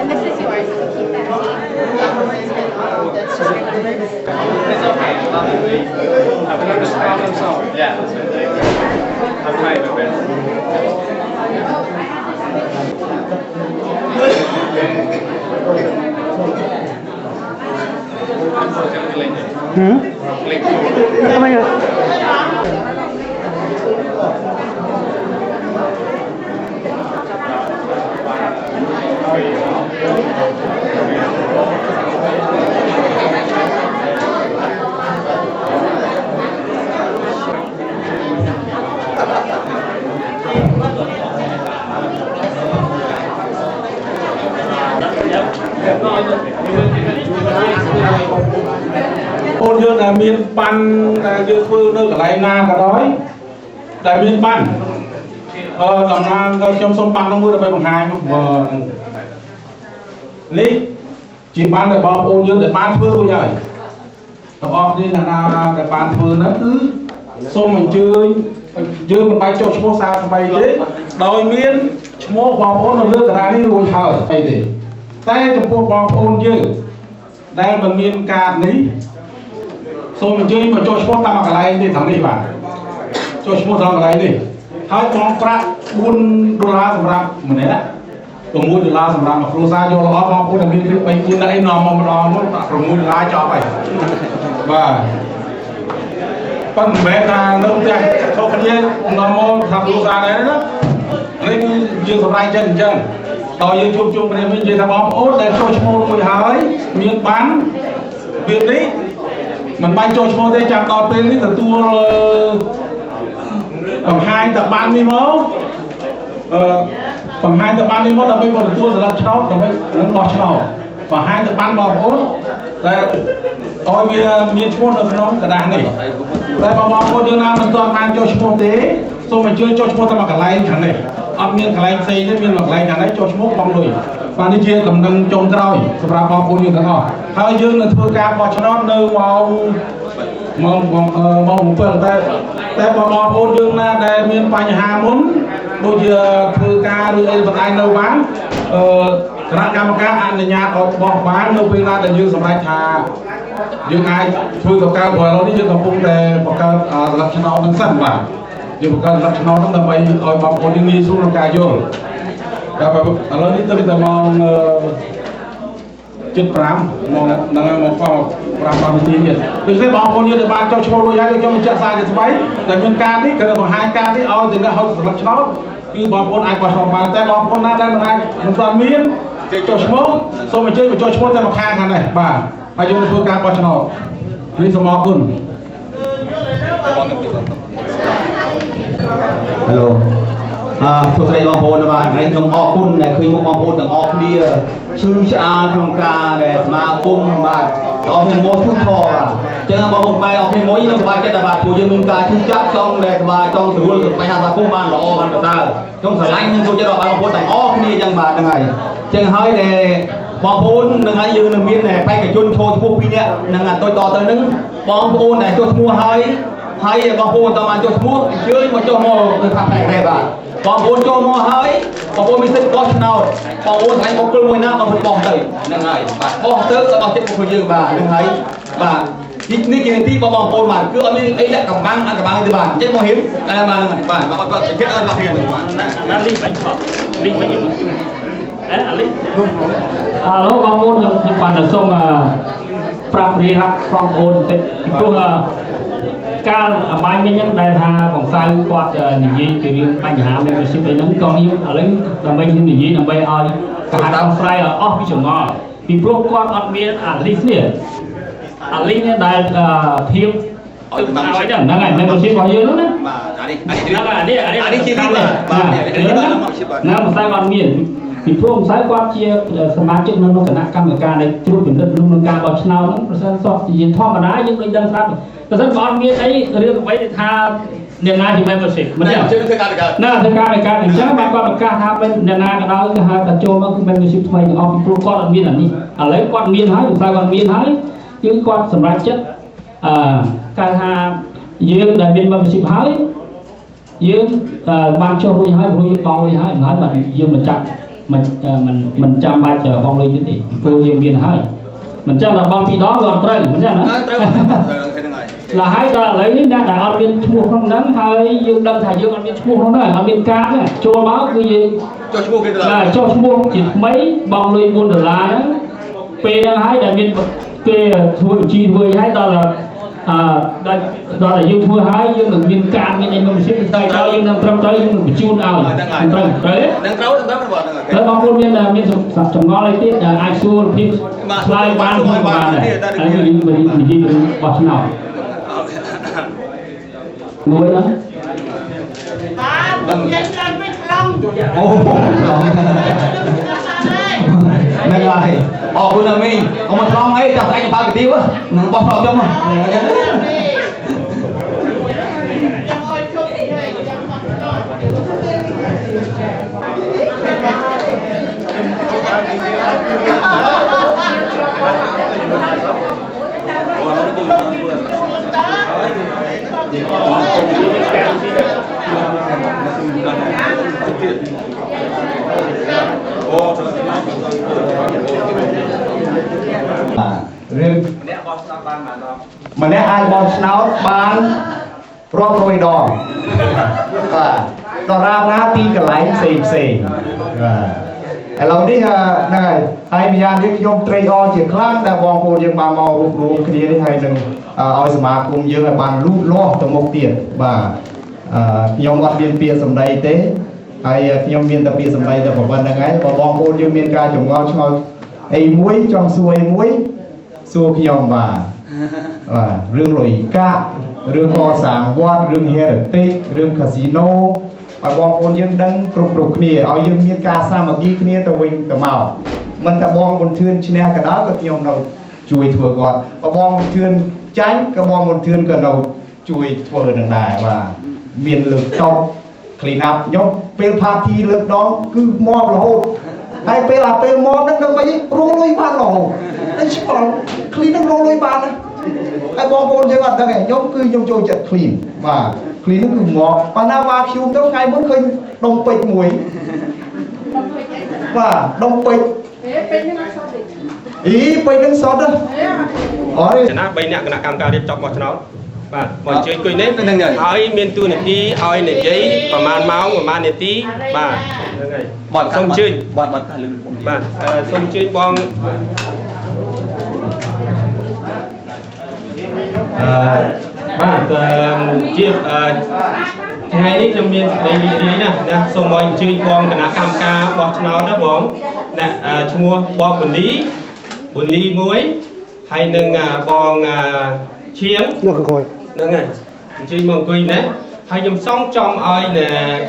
And this is yours. Keep that. That's just It's okay. I've learned this problem solved. Yeah, that's it. I've tried my best. Không anh ơi. Ôn dương là miền ban dương phương nơi cả lại na cả đói đại miền ban đồng na trong sông ban trong mưa là bay bằng hai lý chỉ ban để bom ôn dương để ban phương bây giờ bom đi là để ban phương nó cứ sông mình chơi dương mình bay cho số xa bay đấy đòi miền mua bom ôn là nước cả đá đi rồi thở bay thì tay trong phố bom ôn dương đây là miền cạn lý xong mình chơi mà cho sport ta mặc lại đi thằng này bạn cho sport ta mặc lại đi hai con pra $4 สำหรับmình đấy còn $1 สำหรับmà pro sa cho nó bom cũng là miền bay cũng đã nòm mà nó còn $1 cho vậy và con bé ta nấu chè cho cái gì nó mò thằng pro sa đấy đó lên chưa sập lại chân đòi như chung chung cái mình chơi thằng bom ốt để cho sport mùi hái miền bán việc đấy mình bay cho chúng tôi chạm đòn tên là tour bằng 2 tập 31 bằng 2 tập 31 là bây giờ tour là chó là mấy nó chó và 2 tập 31 đây tôi miền Trung là nó cả đàn này đây mà mong có đứa nào mình toàn mang cho chúng thế xong mình chơi cho chúng ta mặc cả lại thằng này ở miền cả lại xây đến miền mặc lại thằng đấy cho chúng bóng đùi và đi chơi cầm nâng trông rồi sắp ra bao nhiêu cái họ hai dương là thưa ca bỏ cho nó nơi mong phần tại bỏ ôn dương là để miền Bắc Hà muốn đôi giờ thưa ca đưa em vật anh đâu bán ra cam cá ăn nhà có bỏ bán đâu bên ra để dương sắp lại thà dương ai thưa tàu cao rồi nó đi dương tàu cung để bỏ ca lập cho nó nâng sẵn vào dương bỏ ca lập cho nó nâng tầm bay rồi bỏ ôn dương đi xuống ca vô kalau ini kita mau chụp ram mau dengan mau ram ini thì cái bọn con như là ban cho đôi giá cho mình chạy sai thì mấy để mình can đi cái là hai can đi ao thì nó không lập nó như bọn con ai qua phòng bàn tay bọn con đang ai mình toàn miên cho số xong mình chơi mình cho số tay một hai thằng này bà phải dùng phương can qua cho nó đi xong mò kun hello ทุกท่านบางคนมาในตรงออกคุณในคือบางคนต่างออกเดียชื่อชาทำการแบบมากุมมาออกเป็นโมทุกทอเจอบางคนไปออกเป็นโมยิ่งสบายใจแต่บาดผู้ยังมีการที่จับต้องแบบมาต้องถือว่าไปหาตากุ้งบ้านหล่อมันแบบนั้นต้องสลายยังตัวจะรอบางคนต่างออกนี่ยังบาดยังไงจึงให้แต่บางคนยังไงยืนหนึ่งมิตรเนี่ยไปกับจุนโชว์พวกพี่เนี่ยยังไงตัวต่อตัวนึงบางคนเนี่ยจุดมัวให้บางคนต่อมาจุดมัวเชื่อมาจุดมัวคือทำอะไรบ้างบางคนโจมหัวหายบางคนมีเส้นก้อนเน่าบางคนใช้บางคนมวยหน้าบางคนบองเตยนั่งไงบองเตยกับบางเจ็บคนยืนบ่านั่งไงบ่านี่กินที่บางคนมาคืออันนี้ไอ้แหละกับบังอันกับบังที่บ้านเจ็บมองเห็นอะไรมานั่งบ้านบางคนก็เจ็บอะไรมาเพียงหนึ่งวันนั่นรีบไปขอบรีบไปอยู่อะไรแล้วบางคนยังปั่นส่งปรับรีรักบางคนติดตัว ការបាយមិញហ្នឹងដែលថាបងសៅគាត់និយាយពីរឿងបញ្ហា membership អីហ្នឹងក៏ខ្ញុំឥឡូវដើម្បីខ្ញុំនិយាយដើម្បីឲ្យកាសហដំស្រ័យឲ្យអស់ពីចម្ងល់ពីព្រោះគាត់អត់មានអា list នេះអា link នេះដែលភាពឲ្យហ្នឹងហើយ membership របស់យើងហ្នឹងណាបាទនេះជា link បាទណាបងសៅអត់មានពីព្រោះបងសៅគាត់ជាសមាជិកនៅក្នុងគណៈកម្មការនៃត្រួតពិនិត្យក្នុងការបោះឆ្នោតហ្នឹងប្រសិនសោះជាធម្មតាយើងដូចដឹងស្រាប់ប្រសិនបើអត់មានអីរឿងអ្វីដែលថាអ្នកណាជា membership មិនទេធ្វើការណាធ្វើការអញ្ចឹងបាទគាត់ប្រកាសថាអ្នកណាក៏ដោយគេហៅថាចូលមកគឺ membership ថ្មីទាំងអស់ពីព្រោះគាត់អត់មានអានេះឥឡូវគាត់មានហើយបងសៅគាត់មានហើយយើងគាត់សម្រេចចិត្តគេថាយើងដែលមាន membership ហើយយើងបានចុះរួចហើយរួចបង់រួចហើយមិនហើយយើងមិនចាំមិនចាំបាច់បង់លុយទៀតទេព្រោះយើងមានហើយមិនចឹងដល់បង់ពីរដងក៏ត្រូវមិនចឹងណាត្រូវឡើយហើយដល់ឥឡូវនេះអ្នកដែលអត់មានឈ្មោះក្នុងហ្នឹងហើយយើងដឹងថាយើងអត់មានឈ្មោះក្នុងហ្នឹងអត់មានការទេចូលមកគឺយើងចុះឈ្មោះគេទៅចុះឈ្មោះជាថ្មីបង់លុយ$4ហ្នឹងពេលហ្នឹងហើយដែលមានគេធ្វើបញ្ជីធ្វើឲ្យដល់ដល់តែយើងធ្វើហើយយើងនឹងមានការមានអីមកវិសិទ្ធទៅដល់យើងនឹងត្រឹមត្រូវយើងនឹងបញ្ជូនឲ្យត្រូវទេនឹងត្រូវបងប្អូនមានចម្ងល់អីទៀតអាចសួរភាពឆ្លើយបានបានហើយយើងនិយាយពីបោះឆ្នោតមួយណាបាទយើងចាំមិនខ្លងអូហ្នឹងហើយអរគុណណាមីងអមត្រង់អីចាប់ឯងបើកទីនឹងបោះឆ្នោតខ្ញុំរឿងម្នាក់អាចបោះឆ្នោតបានរាប់រយដងបាទដរាបណាពីកន្លែងផ្សេងបាទឥឡូវនេះហ្នឹងហើយម្យ៉ាងនេះខ្ញុំត្រេកអរជាខ្លាំងដែលបងប្អូនយើងបានមករួបរวมគ្នានេះហើយនឹងឲ្យសមាគមយើងឲ្យបានលូតលាស់ទៅមុខទៀតបាទខ្ញុំអត់មានពាក្យសម្ដីទេហើយខ្ញុំមានតែពាក្យសម្ដីតែប៉ុណ្្នឹងហើយបើបងប្អូនយើងមានការចម្ងល់ឆ្ងល់អីមួយចង់សួរអីមួយសួរខ្ញុំបាទរឿងលុយកាក់រឿងកសាងវត្តរឿងហេរ៉ាតិករឿងកាស៊ីណូឲ្យបងប្អូនយើងដឹងគ្រប់គ្នាឲ្យយើងមានការសាមគ្គីគ្នាទៅវិញទៅមកមិនតែបងបុនធឿនឈ្នះក៏ដោយក៏ខ្ញុំនៅជួយធ្វើគាត់បើបងបុនធឿនចាញ់ក៏បងបុនធឿនក៏នៅជួយធ្វើនឹងដែរបាទមានលើកតប clean up ខ្ញុំពេល party លើកដងគឺមករហូតហើយពេលមកហ្នឹងដើម្បីរងលុយបានរហូតតែឆ្លង clean ហ្នឹងរងលុយបានណាហើយបងប្អូនយើងអត់ដឹងទេខ្ញុំគឺខ្ញុំចូលចិត្ត clean បាទ clean ហ្នឹងគឺមកប៉ុន្តែមកខ្ញុំទៅថ្ងៃមុនឃើញដុំពេជ្រមួយបាទដុំពេជ្រពេជ្រហ្នឹងសតពេជ្រហ្នឹងសតអរចំណា3អ្នកគណៈកម្មការរៀបចំបោះឆ្នោតបាទមកជួយអង្គុយនេះហើយមានទូនាទីឲ្យនិយាយប្រហែលម៉ោងប្រហែលនាទីបាទហ្នឹងហើយបាទសូមអញ្ជើញបាទសូមអញ្ជើញបងបាទជាថ្ងៃនេះខ្ញុំមានសេចក្តីរីករាយណាស់សូមឲ្យអញ្ជើញបងគណៈកម្មការបោះឆ្នោតណាបងអ្នកឈ្មោះបងបូនីមួយហើយនឹងបងឈៀងនោះហ្នឹងហើយអញ្ជើញមកអង្គុយណាហើយខ្ញុំសង្ឃចំឲ្យ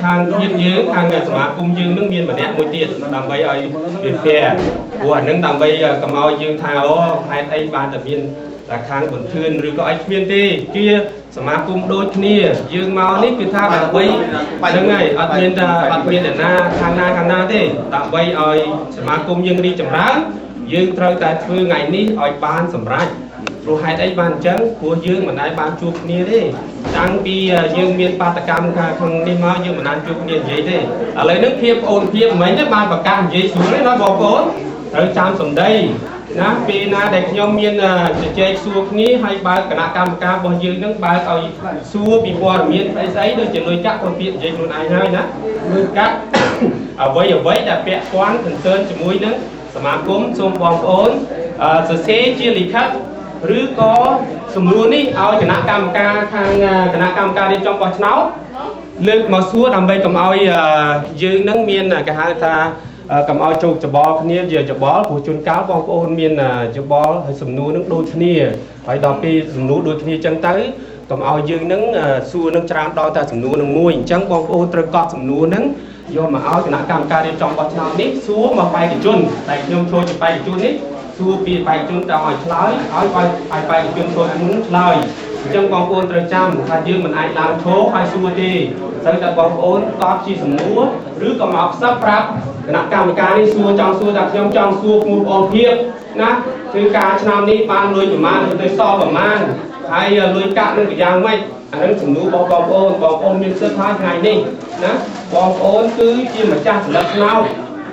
ខាងយើងខាងសមាគមយើងនឹងមានម្នាក់មួយទៀតដើម្បីឲ្យវា fair ព្រោះអានឹងដើម្បីកុំឲ្យយើងថាអូហេតុអីបានតែមានតែខាងបន្ទឿនឬក៏អីគ្មានទេជាសមាគមដូចគ្នាយើងមកនេះគឺថាដើម្បីហ្នឹងហើយអត់មានអ្នកណាខាងណាទេដើម្បីឲ្យសមាគមយើងរីកចម្រើនយើងត្រូវតែធ្វើថ្ងៃនេះឲ្យបានសម្រេចព្រោះហេតុអីបានអញ្ចឹងព្រោះយើងមិនដែលបានជួបគ្នាទេតាំងពីយើងមានបាតកម្មក្នុងនេះមកយើងមិនបានជួបគ្នានិយាយទេឥឡូវនេះភាពអូនភាពមិញបានប្រកាសនិយាយស្រួលទេណាបងប្អូនត្រូវចាំសម្ដីណាពេលណាដែលខ្ញុំមានជជែកសួរគ្នាហើយបើគណៈកម្មការរបស់យើងនឹងបើកឲ្យសួរពីព័ត៌មានស្អីដូចជាលុយកាក់គាត់ពាក្យនិយាយខ្លួនឯងហើយណាលុយកាក់អ្វីដែលពាក់ព័ន្ធទន្ទឹមជាមួយនឹងសមាគមសូមបងប្អូនសរសេរជាលិខិតឬក៏ សំណួរនេះឲ្យគណៈកម្មការខាងគណៈកម្មការរៀបចំបោះឆ្នោតលើកមកសួរដើម្បីកុំឲ្យយើងនឹងមានគេហៅថាកុំឲ្យជោគច្បល់គ្នាជាច្បល់ព្រោះជួនកាលបងប្អូនមានច្បល់ហើយសំណួរនឹងដូចគ្នាហើយដល់ពេលសំណួរដូចគ្នាអញ្ចឹងទៅកុំឲ្យយើងនឹងសួរនឹងច្រើនដល់តែសំណួរនឹងមួយអញ្ចឹងបងប្អូនត្រូវកត់សំណួរនឹងយកមកឲ្យគណៈកម្មការរៀបចំបោះឆ្នោតនេះសួរមកបេក្ខជនតែខ្ញុំចូលជាបេក្ខជននេះសួរពីបេក្ខជនតើឲ្យឆ្លើយឲ្យបេក្ខជនចូលមុនឆ្លើយអញ្ចឹងបងប្អូនត្រូវចាំថាយើងមិនអាចឡើងឈរហើយសួរទេត្រូវតែបងប្អូនកត់ជាសំណួរឬក៏មកផ្សឹបប្រាប់គណៈកម្មការនេះសួរចង់សួរថាខ្ញុំចង់សួរគូប្អូនភាពណាគឺការឆ្នាំនេះបានលុយប្រមាណទៅសល់ប្រមាណហើយលុយកាក់នឹងយ៉ាងម៉េចអានឹងសំណួរបងប្អូនមានសិទ្ធិហើយថ្ងៃនេះណាបងប្អូនគឺជាម្ចាស់ផលិតឆ្នោត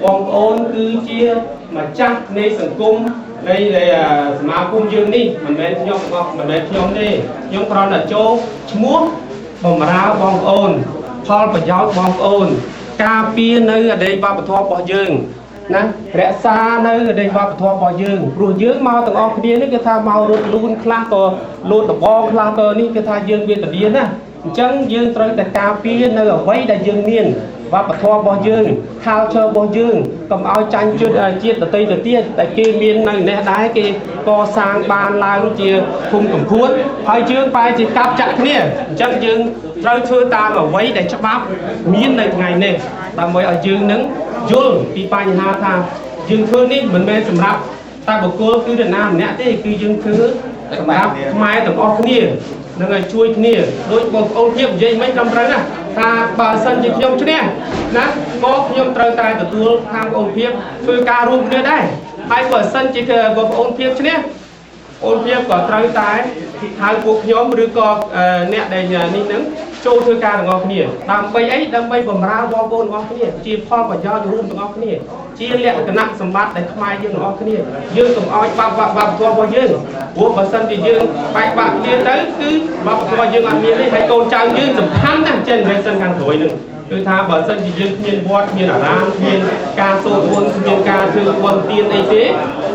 បងប្អូនគឺជាម្ចាស់នៃសង្គមនៃសមាគមយើងនេះមិនមែនខ្ញុំមិនមែនខ្ញុំទេខ្ញុំគ្រាន់តែចូលឈ្មោះបំរើបងប្អូនផលប្រយោជន៍បងប្អូនការពារនៅអតីតវប្បធម៌របស់យើងណារក្សានៅអតីតវប្បធម៌របស់យើងព្រោះយើងមកទាំងអស់គ្នានេះគេថាមករត់លូនខ្លះក៏លូតដបងខ្លះក៏នេះគេថាយើងវេទនាណាអញ្ចឹងយើងត្រូវតែការពារនៅអ្វីដែលយើងមានវប្បធម៌របស់យើង culture របស់យើងកុំឲ្យចាញ់ជឿជាតិដទៃទៅទៀតតែគេមាននៅនេះដែរគេកសាងបានឡើងជាភូមិកំពួតហើយយើងបែរជាកាប់ចាក់គ្នាអញ្ចឹងយើងត្រូវធ្វើតាមអ្វីដែលច្បាប់មាននៅថ្ងៃនេះដើម្បីឲ្យយើងនឹងយល់ពីបញ្ហាថាយើងធ្វើនេះមិនមែនសម្រាប់តែបុគ្គលគឺនរណាម្នាក់ទេគឺយើងធ្វើសម្រាប់ខ្មែរទាំងអស់គ្នានឹងឲ្យជួយគ្នាដូចបងប្អូនភាពនិយាយមិនត្រឹមត្រូវណាថាបើសិនជាខ្ញុំឈ្នះណាក៏ខ្ញុំត្រូវតែទទួលខាងបងប្អូនភាពធ្វើការរួមគ្នាដែរហើយបើសិនជាបងប្អូនភាពឈ្នះអូនភាពក៏ត្រូវតែហៅពួកខ្ញុំឬក៏អ្នកដែលនេះនឹងចូលធ្វើការទាំងអស់គ្នាដើម្បីអីដើម្បីបម្រើបងប្អូនទាំងអស់គ្នាជាផលប្រយោជន៍រួមទាំងអស់គ្នាជាលក្ខណៈសម្បត្តិដែលខ្មែរយើងទាំងអស់គ្នាយើងកុំឲ្យបាក់វប្បធម៌របស់យើងព្រោះបើសិនជាយើងបែកបាក់គ្នាទៅគឺវប្បធម៌យើងអត់មានទេហើយកូនចៅយើងសំខាន់ណាស់ generation ខាងក្រោយនឹងគឺថាបើសិនជាយើងគ្មានវត្តគ្មានអារាមគ្មានការសូត្រមន្តគ្មានការធ្វើបុណ្យទានអីទេ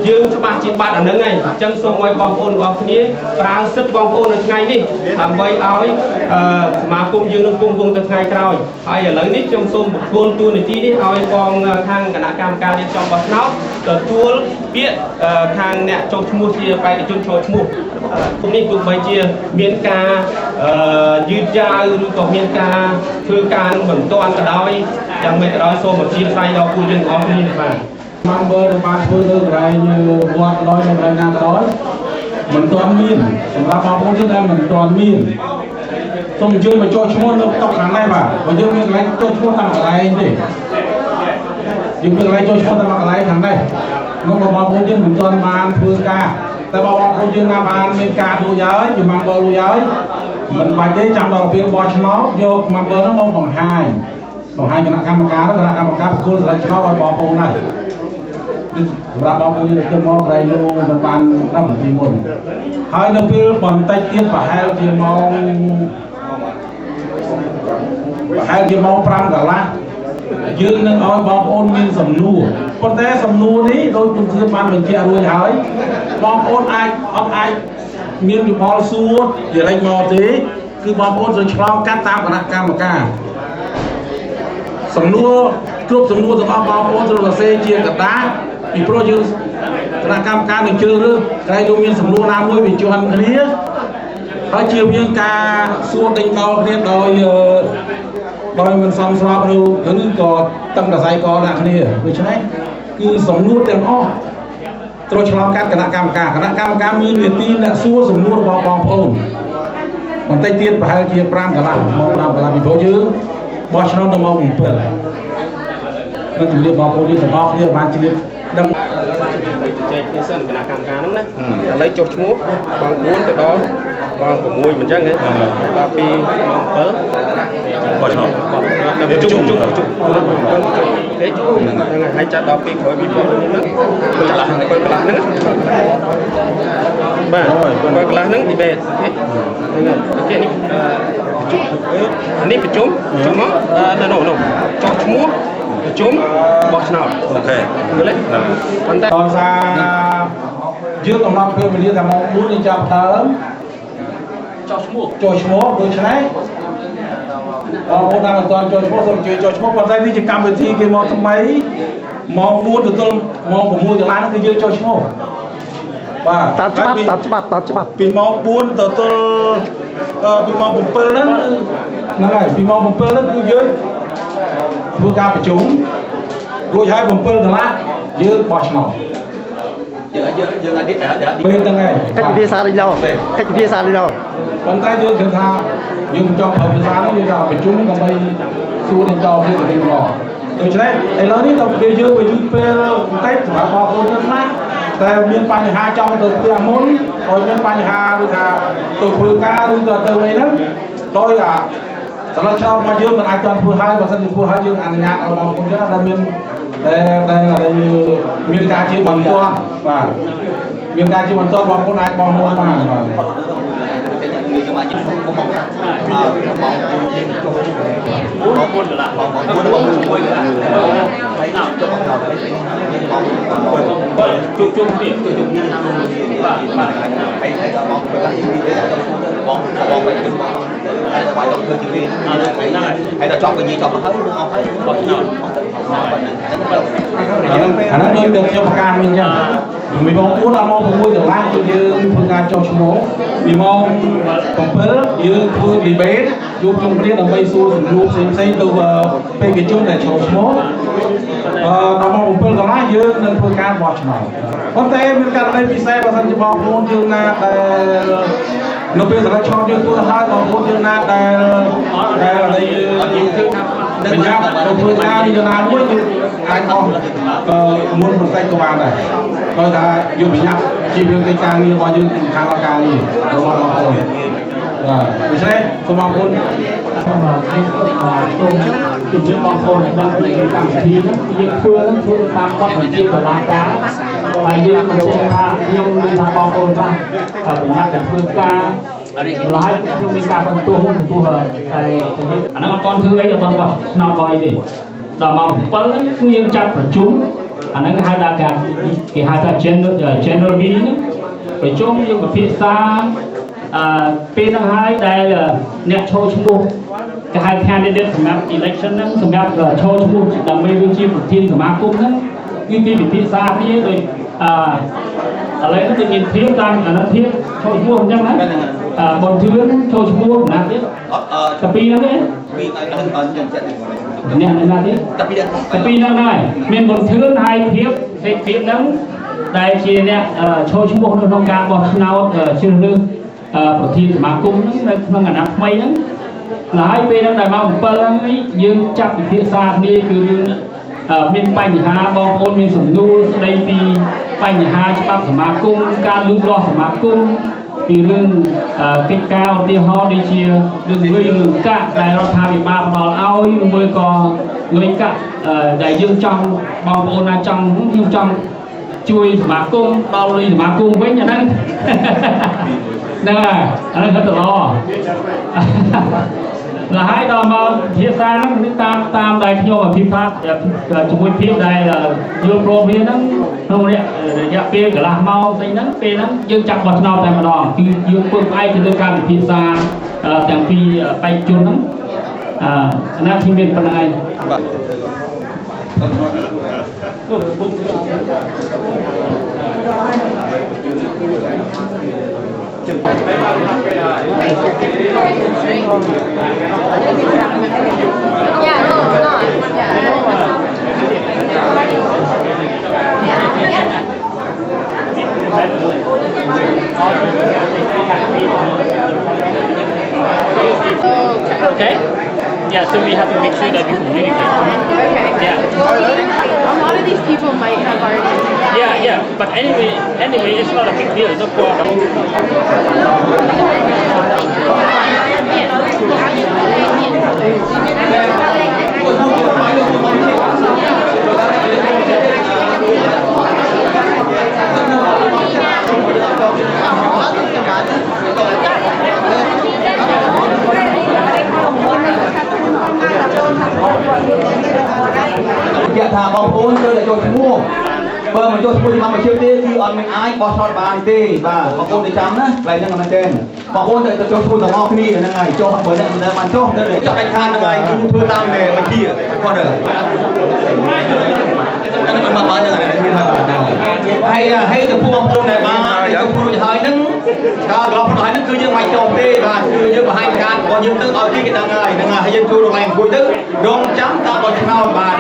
យើងច្បាស់ជាបាត់អានឹងហើយអញ្ចឹងសូមឲ្យបងប្អូនទាំងអស់គ្នាប្រើសិទ្ធិបងប្អូននៅថ្ងៃនេះដើម្បីឲ្យសមាគមយើងនឹងគង់វង្សទៅថ្ងៃក្រោយហើយឥឡូវនេះខ្ញុំសូមទទួលតួនាទីនេះឲ្យបងខាងគណៈកម្មការរៀបចំបោះឆ្នោតទទួលពាក្យខាងអ្នកចូលឈ្មោះជាបេក្ខជនចូលឈ្មោះគុំនេះទោះបីជាមានការយឺតយ៉ាវឬក៏មានការធ្វើការមិនទាន់ក៏ដោយយ៉ាងម៉េចក៏ដោយសូមអធិស្ឋានដល់ពួកយើងទាំងអស់គ្នាបាទ member បានធ្វើលើកន្លែងវត្តដោយនៅកន្លែងណាក៏ដោយមិនទាន់មានសម្រាប់បងប្អូនដែលមិនទាន់មានសូមអញ្ជើញមកចុះឈ្មោះនៅតុខាងនេះបាទបើយើងមានកន្លែងចុះឈ្មោះតាមកន្លែងទេយើងមានកន្លែងចុះឈ្មោះតាមកន្លែងខាងនេះនោះបងប្អូនយើងមិនទាន់បានធ្វើការតែបងប្អូនយើងណាបានមានការរួចហើយជា member រួចហើយមិនបាច់ទេចាំដល់ពេលបោះឆ្នោតយក member នោះមកបង្ហាញគណៈកម្មការប្រគល់ស្រេចឆ្នោតឲ្យបងប្អូនណាសម្រាប់បងប្អូនយើងទៅមកក្រៃលោកមិនបាន10នាទីមុនហើយនៅពេលបន្តិចទៀតប្រហែលជាម៉ោង5កន្លះយើងនឹងឲ្យបងប្អូនមានសំណួរប៉ុន្តែសំណួរនេះដោយខ្ញុំគឺបានបញ្ជាក់រួចហើយបងប្អូនអាចមានយោបល់សួរជារែកមកទេគឺបងប្អូនត្រូវឆ្លងកាត់តាមគណៈកម្មការសំណួរគ្រប់សំណួរទាំងអស់បងប្អូនត្រូវសរសេរជាកតាពីព្រោះយើងគណៈកម្មការនឹងជឿឬក្រែងលោកមានសំណួរណាមួយវាជាន់គ្នាហើយជាយើងការសួរដេញដោលគ្នាដោយមិនសមស្របឬក៏តឹងដសៃកដាក់គ្នាដូច្នេះគឺសំណួរទាំងអស់ត្រូវឆ្លងកាត់គណៈកម្មការមាននីតិអ្នកសួរសំណួររបស់បងប្អូនបន្តិចទៀតប្រហែលជា5កន្លះម៉ោង5កន្លះពីព្រោះយើងបោះឆ្នោតនៅម៉ោង7នឹងជំរាបបងប្អូនយើងទាំងអស់គ្នាបានជ្រាបដឹងចែកគ្នាសិនគណៈកម្មការហ្នឹងណាឥឡូវចុះឈ្មោះបង4ទៅដល់បង6មិនចឹងទេដល់ពីម៉ោង7បោះឆ្នោតដល់ជុំហេហ្នឹងហើយចាត់ដល់ពីក្រោយពីបងហ្នឹង7កន្លះហ្នឹងបាទ7កន្លះហ្នឹងឌីបេតហ្នឹងគេនេះប្រជុំមកនោះចុះឈ្មោះប្រជុំបោះឆ្នោតអូខេយល់ទេប៉ុន្តែដោយសារយើងកំណត់ពេលវេលាតែម៉ោង4នេះចាប់ដើម cho mua ចូលឈ្មោះដូច្នេះបងប្អូនតាមអត់ទាន់ចូលឈ្មោះសូមជួយចូលឈ្មោះប៉ុន្តែនេះជាកម្មវិធីគេមកថ្មីម៉ោង4ទៅទល់ម៉ោង6កន្លះគឺយើងចូលឈ្មោះបាទ តាមច្បាប់ ពីម៉ោង4ទៅទល់ពីម៉ោង7ហ្នឹងហើយពីម៉ោង7ហ្នឹងគឺយើងធ្វើការប្រជុំរួចហើយ7កន្លះយើងបោះឆ្នោតយើងអាចពេលហ្នឹងហើយ កិច្ចពិភាក្សានេះដល់ប៉ុន្តែយើងគិតថាយើងចង់ប្រើភាសានេះយើងថាប្រជុំដើម្បីសួរនឹងតគ្នាទៅវិញមកដូច្នេះឥឡូវនេះដល់ពេលយើងទៅយឺតពេលបន្តិចសម្រាប់បងប្អូនយើងខ្លះតែមានបញ្ហាចង់ទៅផ្ទះមុនហើយមានបញ្ហាឬថាទៅធ្វើការឬក៏ទៅអីហ្នឹងដោយសម្រាប់ឆ្នោតមកយើងមិនអាចធ្វើហើយបើសិនជាធ្វើហើយយើងអនុញ្ញាតឲ្យបងប្អូនយើងដែលមានការជាបន្ទាន់បាទមានការជាបន្ទាន់បងប្អូនអាចបងមកបានបាទ chung tiền hay là chọn cái gì chọn hết luôn không hết anh nói được trong can mình nha mình mong muốn là mong muốn được lại cho như phương án trong số mình mong còn bớt như phương bị bé giúp trong cái là bay xua giúp xem từ bên cái chung để trong số nó mong bớt còn lại như nên phương án watch nào có thể mình cần đây bị xe và thành mong muốn như là nó bây giờ nó cho như tôi hai mong muốn như là đây mình nhá đầu phương án như là muốn ai không muốn một tay công an này tôi đã dùng mình nhá chỉ việc cái càng như bao nhiêu hàng là càng gì đúng không rồi mình sẽ không mong muốn ជំនឿបងប្អូនដែលបានលេងកម្មវិធីហ្នឹងយើងធ្វើតាមបទបញ្ជាតុលាការហើយយើងយកថាខ្ញុំនឹងថាបងប្អូនថាប្រញាប់តែធ្វើការឡើយខ្ញុំមានការបន្ទោសតែអាហ្នឹងអត់ទាន់ធ្វើអីអត់ទាន់បោះឆ្នោតបោះអីទេដល់ម៉ោង7ហ្នឹងគឺយើងចាត់ប្រជុំអាហ្នឹងហៅថាគេហៅថា general meeting ប្រជុំយើងពិភាក្សាពេលហ្នឹងហើយដែលអ្នកចូលឈ្មោះគេហៅ candidate សម្រាប់ election ហ្នឹងសម្រាប់ចូលឈ្មោះដើម្បីវាជាប្រធានសមាគមហ្នឹងគឺពីពិភាក្សាគ្នាដោយឥឡូវនេះគឺមានធៀបតាមអាណត្តិធៀបចូលឈ្មោះអញ្ចឹងណាបនធឿនចូលឈ្មោះណាទៀតតែពីហ្នឹងទេពីអ្នកណាទៀតតែពីហ្នឹងដែរមានបនធឿនហើយធៀបហ្នឹងដែលជាអ្នកចូលឈ្មោះនៅក្នុងការបោះឆ្នោតជ្រើសរើសប្រធានសមាគមហ្នឹងនៅក្នុងអាណត្តិថ្មីហ្នឹងហើយពេលហ្នឹងដែលម៉ោង7ហ្នឹងយើងចាប់ពិភាក្សាគ្នាគឺយើងមានបញ្ហាបងប្អូនមានសំណួរស្ដីពីបញ្ហាច្បាប់សមាគមការលូតលាស់សមាគមពីរឿងកិច្ចការឧទាហរណ៍ដូចជារឿងលុយរឿងកាក់ដែលរដ្ឋាភិបាលផ្ដល់ឲ្យឬក៏លុយកាក់ដែលយើងចង់បងប្អូនណាចង់ខ្ញុំចង់ជួយសមាគមដល់លុយសមាគមវិញអាហ្នឹងហ្នឹងហើយអាហ្នឹងគាត់ទៅល្អហើយដល់មកភាសាហ្នឹងតាមដែលខ្ញុំអភិបាលជាមួយភាពដែលយល់ព្រមគ្នាហ្នឹងក្នុងរយៈពេលកន្លះម៉ោងស្អីហ្នឹងពេលហ្នឹងយើងចាប់បោះឆ្នោតតែម្ដងគឺយើងធ្វើផ្អែកទៅលើការពិភាក្សាទាំងពីរបេក្ខជនហ្នឹងអាណាខ្ញុំមានប៉ុណ្ណឹងឯងបាទ Yeah, no, it's not. Okay. Yeah, so we have to make sure that we communicate. Okay. Yeah. Well, a lot of these people might have already. Yeah. But anyway, it's not a big deal. It's a problem. Dạ thà bóng 4 chơi là chơi mua បើមិនចុះឈ្មោះមកជឿទេគឺអត់មានអាចបោះឆ្នោតបានទេបាទបងប្អូនទៅចាំណាកន្លែងហ្នឹងមែនទេបងប្អូនទៅចុះឈ្មោះទាំងអស់គ្នាហ្នឹងហើយចុះបើអ្នកមិនបានចុះទៅចុះឯកខានហ្នឹងហើយគឺធ្វើតាមតែបញ្ជាគាត់ទៅហ្នឹងមិនបានហ្នឹងហើយទៅពួកបងប្អូនដែលបានចុះឈ្មោះហើយហ្នឹងការកន្លងផ្នែកហ្នឹងគឺយើងមិនចុះទេបាទគឺយើងបង្ហាញការរបស់យើងទៅឲ្យគេដឹងហើយហ្នឹងហើយយើងចូលកន្លែងអង្គុយទៅរងចាំការបោះឆ្នោតបាទ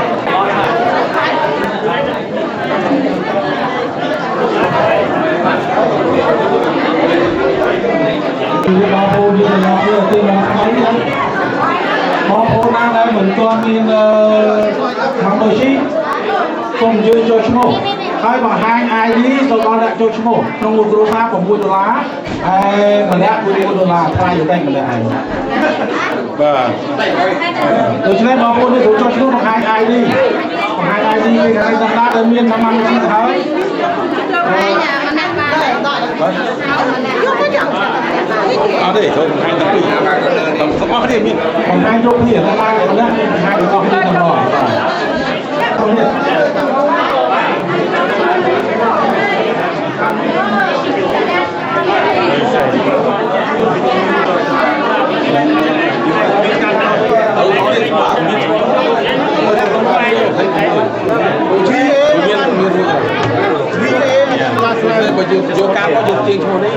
បងប្អូនយើងមកធ្វើទីមកថ្មីណាបងប្អូនណាដែលមិនទាន់មានខាងដូចនេះសូមយើងចូលឈ្មោះហើយបង្ហាញ ID ទៅដល់អ្នកចូលឈ្មោះក្នុងលោកគ្រូថា$6ហើយម្នាក់$1ថ្លៃតែម្នាក់ឯងបាទដូច្នេះបងប្អូននេះចូលឈ្មោះបង្ហាញ ID បង្ហាញ ID គេថាដំណើរដែលមានតាមមកនេះហើយ អត់ទេចូលបង្ហាញទាំងពីរទាំងអស់គ្នាមាន បង្ហាញរូបភាពតាមមកនេះបង្ហាញរបស់នេះទាំងអស់បាទបើយើងយកការមកយើងទៀងឈ្មោះនេះ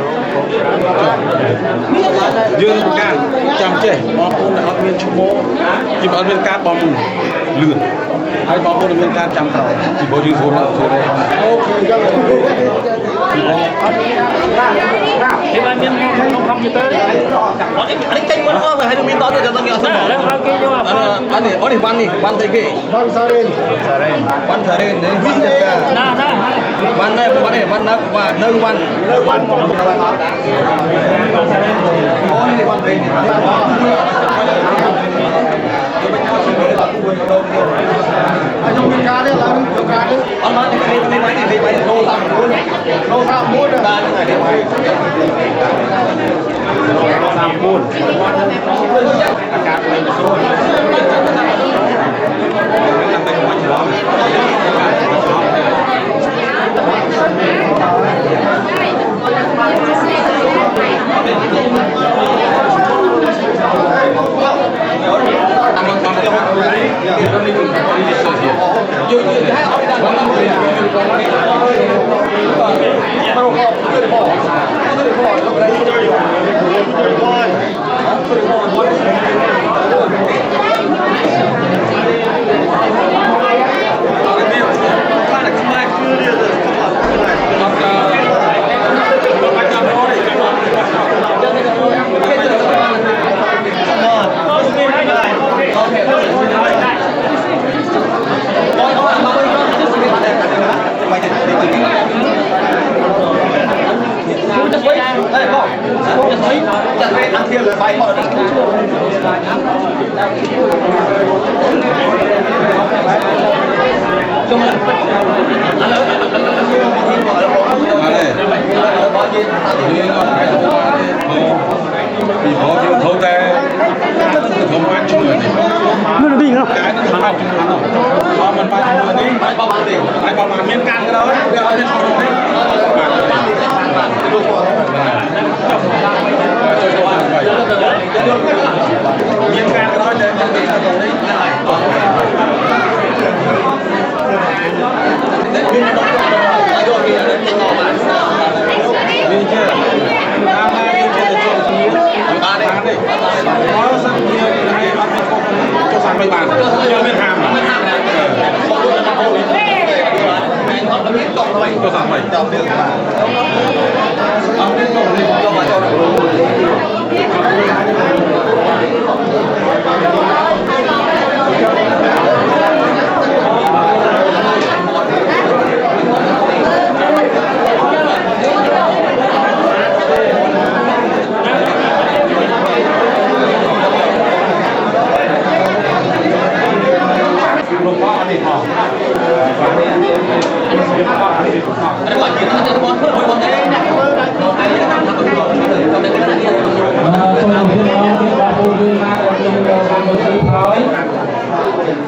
យើងការចាំចេះបងប្អូនដែលអត់មានឈ្មោះយើងអត់មានការបំលឿនហើយបងប្អូនមានការចាំក្រោយពីបើយើងធ្វើមកធ្វើនេះអូខេអញ្ចឹងគេបានមានក្នុងកុំព្យូទ័រអត់នេះចេញមកអស់ហើយមានតទៅចាំគេអត់ស្គាល់ហើយគេយកអត់នេះបានទៅគេបានសារ៉េននេះវិញទៅណាបាននៅបាននៅបាននៅបានអូនេះបានវិញអាយមានការនេះឡើងយកការនេះអត់មកនេះនេះឡូតាមមួយដែរហ្នឹងហើយអាកាសមិនស្រួល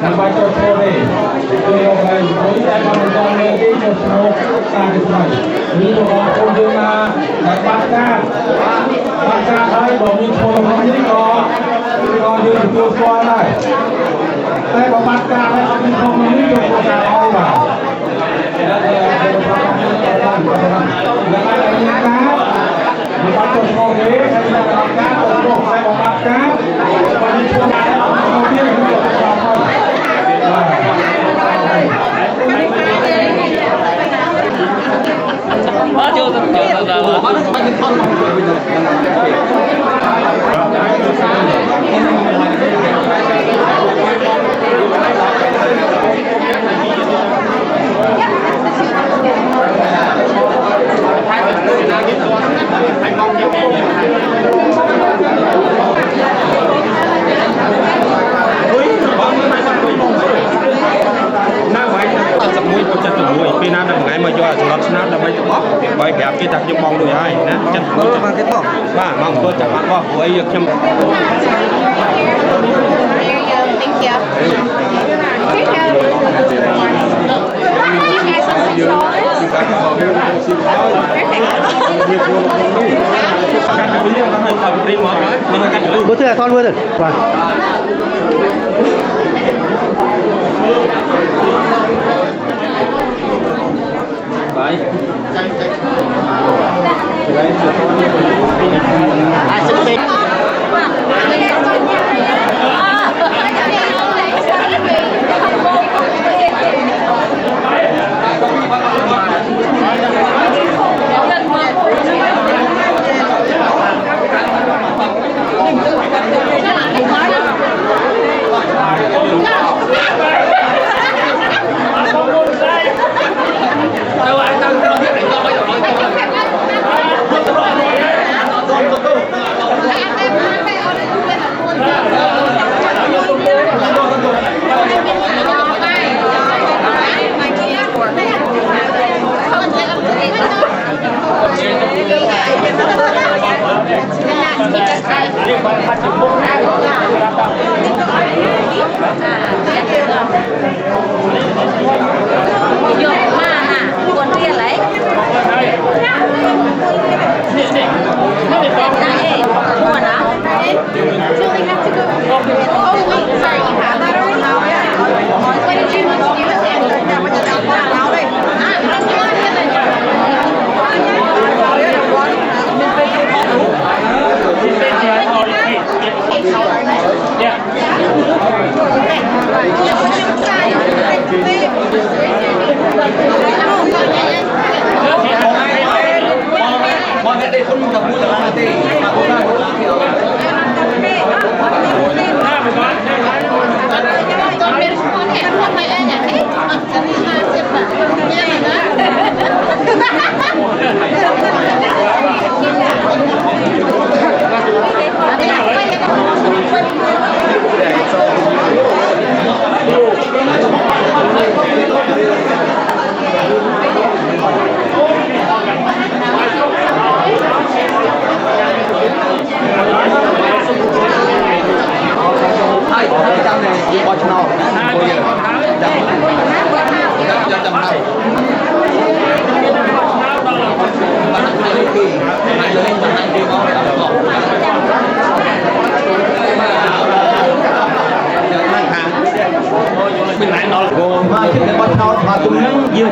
ដើម្បីចូលឈ្មោះនេះគឺយកឡើងមួយតែមិនបានមានគេចូលឈ្មោះ ការជាថ្មីនេះបងប្អូនយើងមកបាត់ការហើយបងមានឈ្មោះរបស់នេះក៏យើងទទួលស្គាល់ដែរតែបើបាត់ការហើយអត់មានឈ្មោះនេះយកប្រកាសអោយបាទបាត់ទៅឈ្មោះទេហើយបានការទៅរកហើយបាត់ការបើមានឈ្មោះដែរអត់មានទៀតគឺប្រកាសអោយបាទចូលទៅពេលណាដល់ថ្ងៃមកយកសម្រាប់ឆ្នាំដើម្បីទៅបោះបើប្រាប់គេថាខ្ញុំបងដូចហើយណាចិត្តបានគេបោះបាទមកអង្គចាំបានបោះព្រោះអីខ្ញុំ Thank you. Bữa thứ con luôn rồi. Vâng.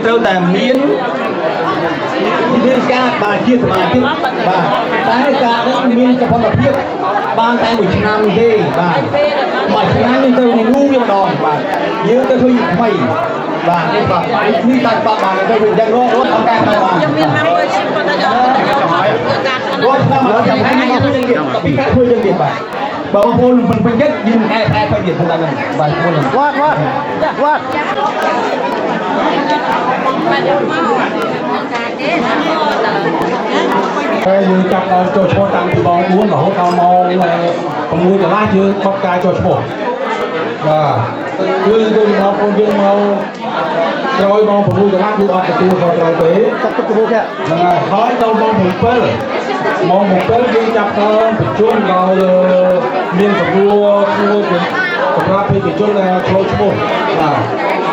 Trâu tàm miến miến ca bà chia mà chứ bà cái ca đó miến cho phong lập hiệp ban tay một năm đi bà mà năm như tôi ngu như đòn bà như tôi thôi mày bà nên bà như tay bà tôi bị đang rốt không ca bà rốt năm nữa chẳng hay mà tôi dân tapi kan tôi dân bà bahwa pun penjat jin apa dia tentang bah pun kuatយើងចាប់ដល់ចូលឈ្មោះតាំងពីបង4រហូតដល់ម៉ោង6កន្លះយើងខុសការចូលឈ្មោះបាទគឺបងប្អូនយើងមកក្រោយម៉ោង6កន្លះគឺអត់ទទួលខុសត្រូវទេតបទៅទៀតហ្នឹងហើយដល់ម៉ោង7ម៉ោង7យើងចាប់ដល់ប្រជុំដល់មានសម្រួលជួយសម្រាប់ប្រជាជនដែលចូលឈ្មោះបាទ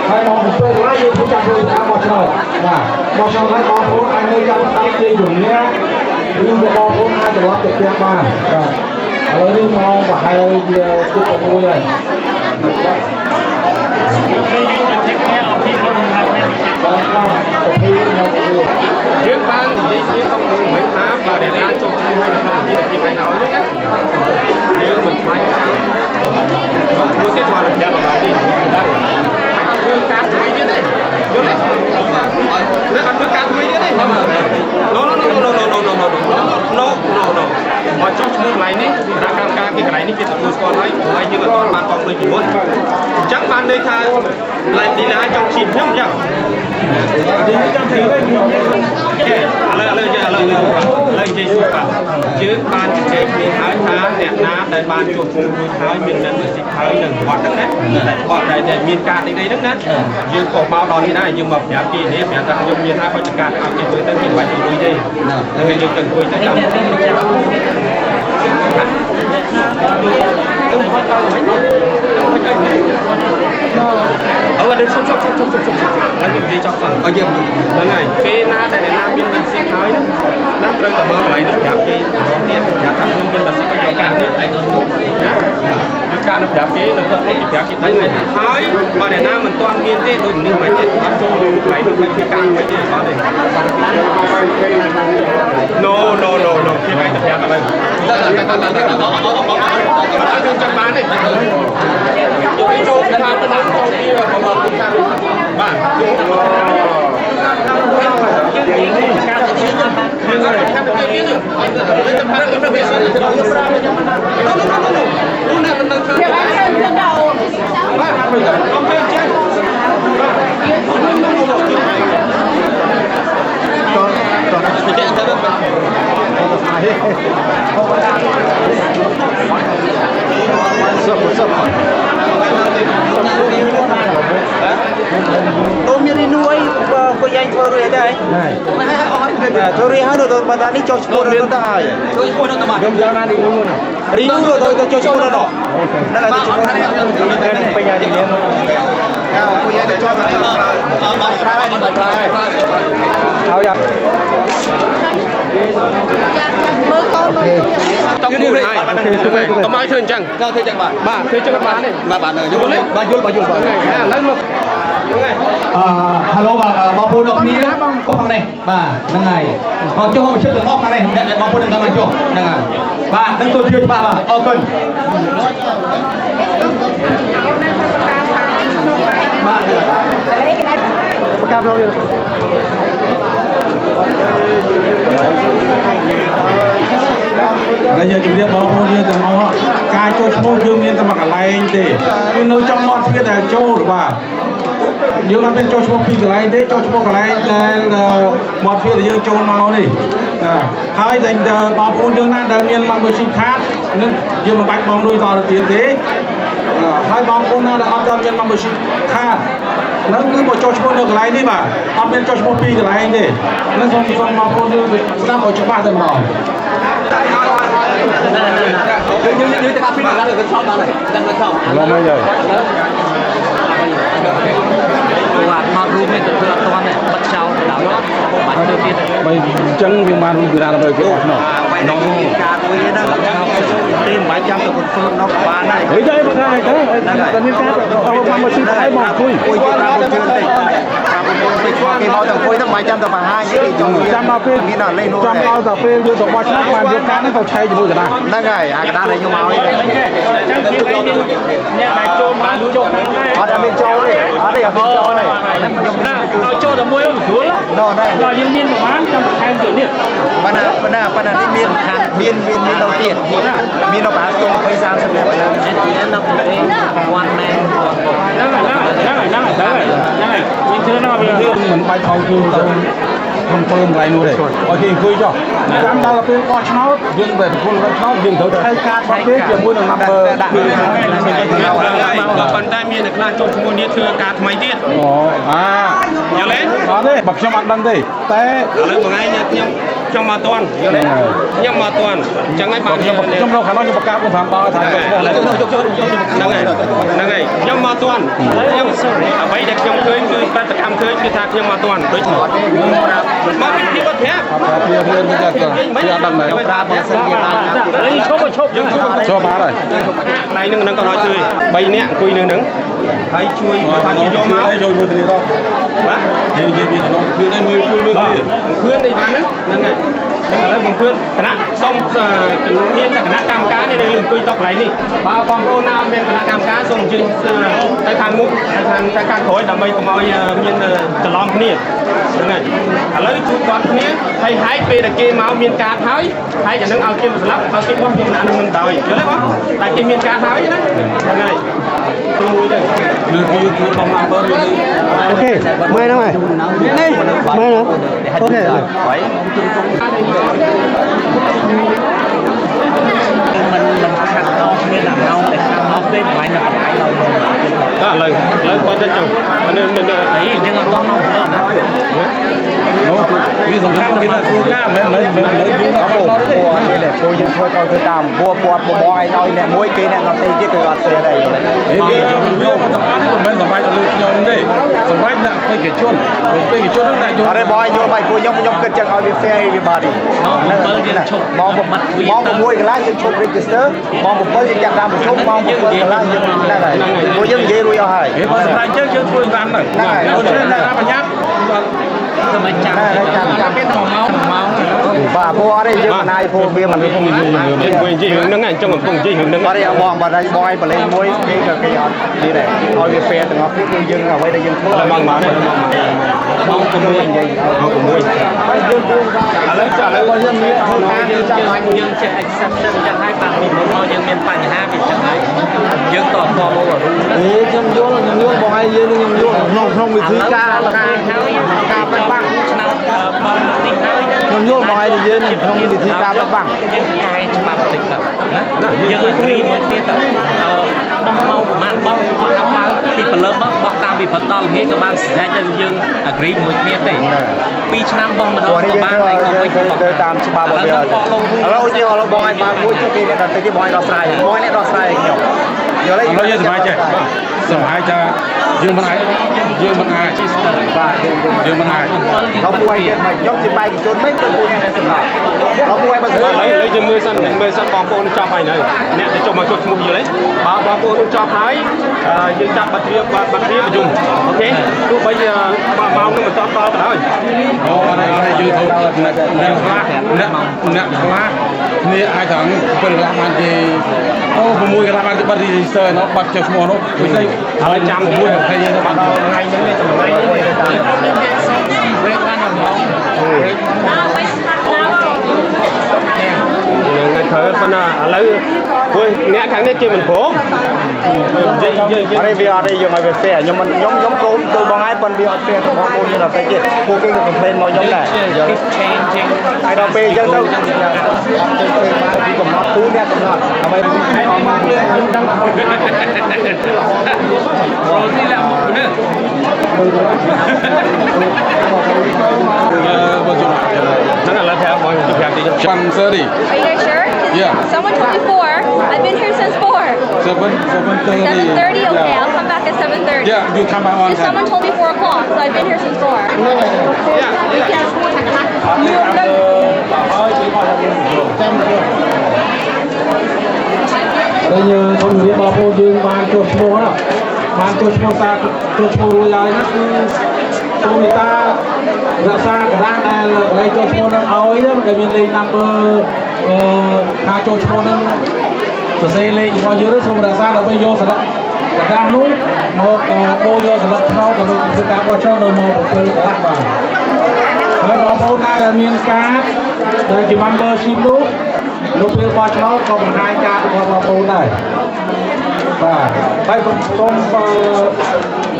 ហើយម៉ោង7កន្លះយើងចាប់ធ្វើការមក ឆ្នោតបាទបោះឆ្នោតឲ្យបងប្អូនអាចនៅចាំស្ដាប់ជាជំនះឬបងប្អូនអាចត្រឡប់ទៅផ្ទះបានបាទឥឡូវនេះមកប្រហែលជាទុក6ហើយយើងបាននិយាយគ្នាក្នុងមួយថាបើដែលអាចចូលគ្នានៅក្នុងវិទ្យាល័យឲ្យណាយើងមិនខ្លាចមួយទៀតមកដល់ដល់នេះរឿងការធ្វើទៀតទេយល់ទេនៅអត់ធ្វើការធ្វើទៀតទេ no មកចុះឈ្មោះកន្លែងនេះគណៈកម្មការពីកន្លែងនេះគេទទួលស្គាល់ហើយព្រោះឲ្យយើងអត់បានបងដូចពីមុនអញ្ចឹងបានន័យថាឡៃទីណាចង់ឈីមខ្ញុំអញ្ចឹងឥឡូវនិយាយសួរបាទយើងបានជជែកគ្នាហើយថាអ្នកណាដែលបានជួបជុំរួចហើយមាននិន្នាការហើយនឹងវត្តហ្នឹងណាវត្តដែលមានការនេះហ្នឹងណាយើងក៏មកដល់នេះដែរយើងមកប្រាប់គេនេះប្រាប់ថាខ្ញុំមានហើយបើចការឲ្យគេធ្វើទៅគេបាច់ទៅលុយទេហើយយើងទៅអង្គុយទៅចាំអឺសុំហើយនិយាយចប់ទៅឲ្យយើងហ្នឹងហើយពេលណាដែលអ្នកណាមានមិនស៊ីហើយណាត្រូវតែមើលកន្លែងនេះប្រាប់គេទៀតប្រាប់ថាខ្ញុំមានមិនស៊ីឲ្យការនេះឯងណាគឺការនឹងប្រាប់គេនៅទៅប្រាប់គេដឹងហើយបើអ្នកណាមិនទាន់មានទេដូចនេះមិនទេអត់ចូលកន្លែងនេះមិនមានការមិនទេអត់ទេ No គេមិនទៅប្រាប់ឡើយយើងចាំបានទេយើងចូលខាងទៅដល់ចូលពីប្រមាណខាងបាទtôi miền đi nuôi cô anh thôi rồi đây thôi đi hai rồi bà ta đi cho cô nó ta tôi cô nó ta dùng ra đi luôn đi luôn rồi tôi cho nó đỏ đó là bây giờ thì em cô anh để cho tháo ra mơ conต้องพูดให้ทำไมถึงจังก็ถึงจังบ้าถึงจังบ้านนี่บ้านเลยยุ่งเลยบ้านยุ่งแล้วลูกฮัลโหลបងប្អូនអរគ្នាបងកុំខាងនេះបាទហ្នឹងហើយមកចុះមកជិះទៅអស់ខាងនេះបងប្អូននឹងមកចុះហ្នឹងហើយបាទនឹងទូជួយច្បាស់បាទអរគុណបាទប្រកាសលោកហើយយើងជម្រាបបងប្អូនយើងទាំងអស់ការចូលឈ្មោះយើងមានតែមួយកន្លែងទេគឺនៅចំមាត់ទ្វារដែលចូលបាទយើងអត់មានចូលឈ្មោះពីកន្លែងទេចូលឈ្មោះកន្លែងដែលមាត់ទ្វារដែលយើងចូលមកនេះហើយតែបងប្អូនយើងណាដែលមាន membership card នឹងយើងមិនបាច់បង់លុយតទៅទៀតទេហើយបងប្អូនណាដែលអត់មាន membership card នឹងគឺមកចូលឈ្មោះនៅកន្លែងនេះបាទអត់មានចូលឈ្មោះពីកន្លែងទេនឹងសូមបងប្អូនយើងស្ដាប់ឲ្យច្បាស់តែម្ដងយើងទៅកាពីដល់ទៅឆោតដល់ហើយដល់ទៅឆោតឡងមកយាយបាទមករូបនេះទៅធ្វើអត់ទាន់ទេបិទចោលទៅដល់បាច់ទៅទៀតបើអញ្ចឹងវាបានរូបពីដល់ទៅគេអស់នោះក្នុងការមួយហ្នឹងទីមិនបាច់ចាំទៅconfirm នោះបានហើយហីយាយបើថាទៅតែមានការមកមកជួយឲ្យមកជួយតាមជឿទេគេមកទៅអង្គុយទៅមិនចាំទៅបង្ហាញទេចាំដល់ពេលមានអត់លេងនោះចាំដល់តែពេលយើងទៅបោះឆ្នោតបានយកការហ្នឹងទៅឆែកជាមួយកណ្ដាលហ្នឹងហើយអាកណ្ដាលដែលខ្ញុំមកនេះចឹងគេអ្នកដែលចូលបានចូលហ្នឹងអត់មានចូលទេអត់ទេអត់ចូលទេខ្ញុំណាឲ្យចូលតែមួយស្រួលដល់ដែរយើងមានប្រហែលចាំថែមទៅនេះប៉ុន្តែនេះមានខាងមានទៅទៀតមានដល់ប្រហែលចូល20 30នាក់ហ្នឹងនៅប្រទេសវ៉ាន់ម៉ែនហ្នឹងមានធ្វើណាវាមិនបាច់ថយជូនទៅខ្ញុំធ្វើកន្លែងនោះទេឲ្យគេអង្គុយចុះចាំដល់ពេលបោះឆ្នោតយើងទៅប្រគល់ឆ្នោតយើងត្រូវតែឲ្យការបាត់ទេជាមួយនឹង number ដាក់ប៉ុន្តែមានអ្នកខ្លះចូលឈ្មោះនេះធ្វើការថ្មីទៀតអូយល់ទេទេបើខ្ញុំអត់ដឹងទេតែឥឡូវមួយថ្ងៃខ្ញុំ ខ្ញុំមកតាន់យល់ទេខ្ញុំមកតាន់អញ្ចឹងហើយបានខ្ញុំរកខាងនោះខ្ញុំប្រកាសខ្ញុំតាមបោថាហ្នឹងហើយខ្ញុំមកតាន់ខ្ញុំអ្វីដែលខ្ញុំឃើញគឺបដកម្មឃើញគឺថាខ្ញុំមកតាន់ដូចមកពីវត្តភ័ក្រវាមិនចាស់ទៅវាអត់ដឹងដែរប្រើបើសិនជាបានឈប់យើងចូលបានហើយដៃនឹងក៏ឲ្យជួយ3នាក់អង្គុយនៅនឹងហើយជួយថាយកមកយកមើលគ្នាដល់បាទយើងនិយាយពីក្នុងគឺតែមើលគ្នាគ្រឿននេះបានហ្នឹងហើយឥឡូវបង្កើតគណៈសុំមានគណៈកម្មការនេះអង្គុយតកន្លែងនេះបើបងប្អូនណាមានគណៈកម្មការសូមអញ្ជើញទៅខាងមុខទៅខាងក្រោយដើម្បីកុំឲ្យមានច្រឡំគ្នាហ្នឹងហើយឥឡូវជួបគាត់គ្នាហើយពេលដែលគេមកមានការហើយអានឹងឲ្យគេស្លាប់ឲ្យគេបោះយកអានឹងដោយយល់ទេបងតែគេមានការហើយណាហ្នឹងហើយទូមួយទៅលើគេជួយបងអំពើនេះអូខេមើលហ្នឹងហើយនេះមើលអូខេมันขัดเอาเนี่ยหลังเอาแต่ข้างนอกได้ไหมหนักไหนเราឥឡូវគាត់ទៅចុះអីយើងអត់ต้องនោះណាវាសំខាន់គេថាគូការមិនយើងអត់នេះដែរពួកយើងធ្វើទៅតាមពួតបងឲ្យអ្នកមួយគេអ្នកដទៃទៀតគឺអត់ស្រីដែរវាមិនសំខាន់មិនសម្បាច់លើខ្ញុំទេសម្បាច់ដាក់ពេកជនពេកជនហ្នឹងដាក់យកអរេបងយកបាយពួកខ្ញុំគិតចឹងឲ្យវា fair everybody ហ្នឹងយើងឈប់បង6កន្លះយើងឈប់ register បង7យើងចាប់តាមប្រជុំបង7កន្លះយើងហ្នឹងហើយពួកយើងនិយាយរួចអស់ហើយបើសម្រាប់យើងធ្វើតាមហ្នឹងអូខេណាបញ្ញាប់សម្រាប់ចាំពេល1ម៉ោងបាទពួកអត់ទេយើងមិនអាចពួកវាមិនខ្ញុំនិយាយរឿងហ្នឹងអញ្ចឹងកំពុងនិយាយរឿងហ្នឹងអត់ទេបងបើដៃបងឲ្យបលេងមួយគេក៏គេអត់និយាយដែរឲ្យវា fair ទាំងអស់គ្នាគឺយើងអ្វីដែលយើងធ្វើមកមកនេះបង6និយាយមក6ហើយយើងឥឡូវយើងមានហៅការយើងចាំឲ្យយើងចេះ exception ចឹងហើយបាទពីមុនមកយើងមានបញ្ហាវាចឹងហើយយើងតបមកខ្ញុំយល់បងឲ្យយើងខ្ញុំយល់ក្នុងវិធីការការបិទបាំងឆ្នាំបងនេះហើយខ្ញុំយល់បងឲ្យយើងក្នុងវិធីការបិទបាំងយើងកែច្បាប់តិចទៅណាយើងឲ្យគ្រីមួយទៀតទៅបោះមកប្រហែលបោះអត់មកពីព្រលឹមបោះតាមពីបន្តល្ងាចក៏បានស្រេចដល់យើង agree មួយគ្នាទេ2ឆ្នាំបោះម្ដងក៏បានហើយក៏មិនទៅតាមច្បាប់របស់វាឥឡូវយើងបងឲ្យបានមួយទៀតគេដល់ទៅគេបងឲ្យដោះស្រាយបងនេះដោះស្រាយខ្ញុំយល់ទេឥឡូវយើងសប្បាយចេះសប្បាយចាយើងមិនអាចបាទយើងមិនអាចเขาป่วยเนี่ยខ្ញុំជាបែកជនមិនទៅពួកអ្នកសម្រាប់เราป่วยបើសិនឥឡូវយើងមើលសិនបងប្អូនចប់ហើយនៅអ្នកទៅចុះមកចុះឈ្មោះយល់ទេបើបងប្អូនចប់ហើយយើងចាប់បាត់វាប្រជុំអូខេទោះបីម៉ោងនឹងមិនតបដល់ក៏ដោយអូអត់ទេយើងទៅអ្នកខ្លះគ្នាអាចថា7កន្លះបានគេអូ6កន្លះបានគេបាត់ register នោះបាត់ចុះឈ្មោះនោះគឺស្អីហើយចាំមួយ20យើងទៅបាត់ដល់ថ្ងៃហ្នឹងទេថ្ងៃនេះវេកបានដល់ម៉ោងថ្ងៃក្រោយប៉ុន្តែឥឡូវព្រោះអ្នកខាងនេះគេមិនព្រមយើងអត់វាអត់ទេយើងឲ្យវា fair ខ្ញុំកូនទៅបងហើយប៉ុន្តែវាអត់ fair ទៅបងប្អូនយើងដល់ទៅទៀតពួកគេក៏ complain មកខ្ញុំដែរហើយដល់ពេលអញ្ចឹងទៅអត់ទៅពេលកំណត់ទូអ្នកកំណត់ដើម្បីអស់មកខ្ញុំដឹងរត់នេះឡាមកនេះបើជុំហ្នឹងឥឡូវប្រាប់បងជុំប្រាប់ទី130 Are you guys sure? Yeah. Someone told me 4. I've been here since 4. 7:30. 7:30. Okay, I'll come back at 7:30. Yeah, you come back on time. Someone told me 4 o'clock, so I've been here since 4. Bây giờ con người bảo cô dương bàn chuột mua đó bàn chuột mua ta chuột mua rồi lại nó người ta ra xa cả đang này lấy chuột mua nó ơi đó để mình lấy number hai chuột mua nó rồi xây lên bao nhiêu đó xong ra xa là bây giờ sẽ là đang lúc một cô giờ sẽ lập sau rồi mình sẽ tạo qua cho rồi một cái lắc vào rồi bảo cô ta là miền cá rồi chỉ membership lúc lúc bây giờ nó còn 2 ca của bảo cô này và bây con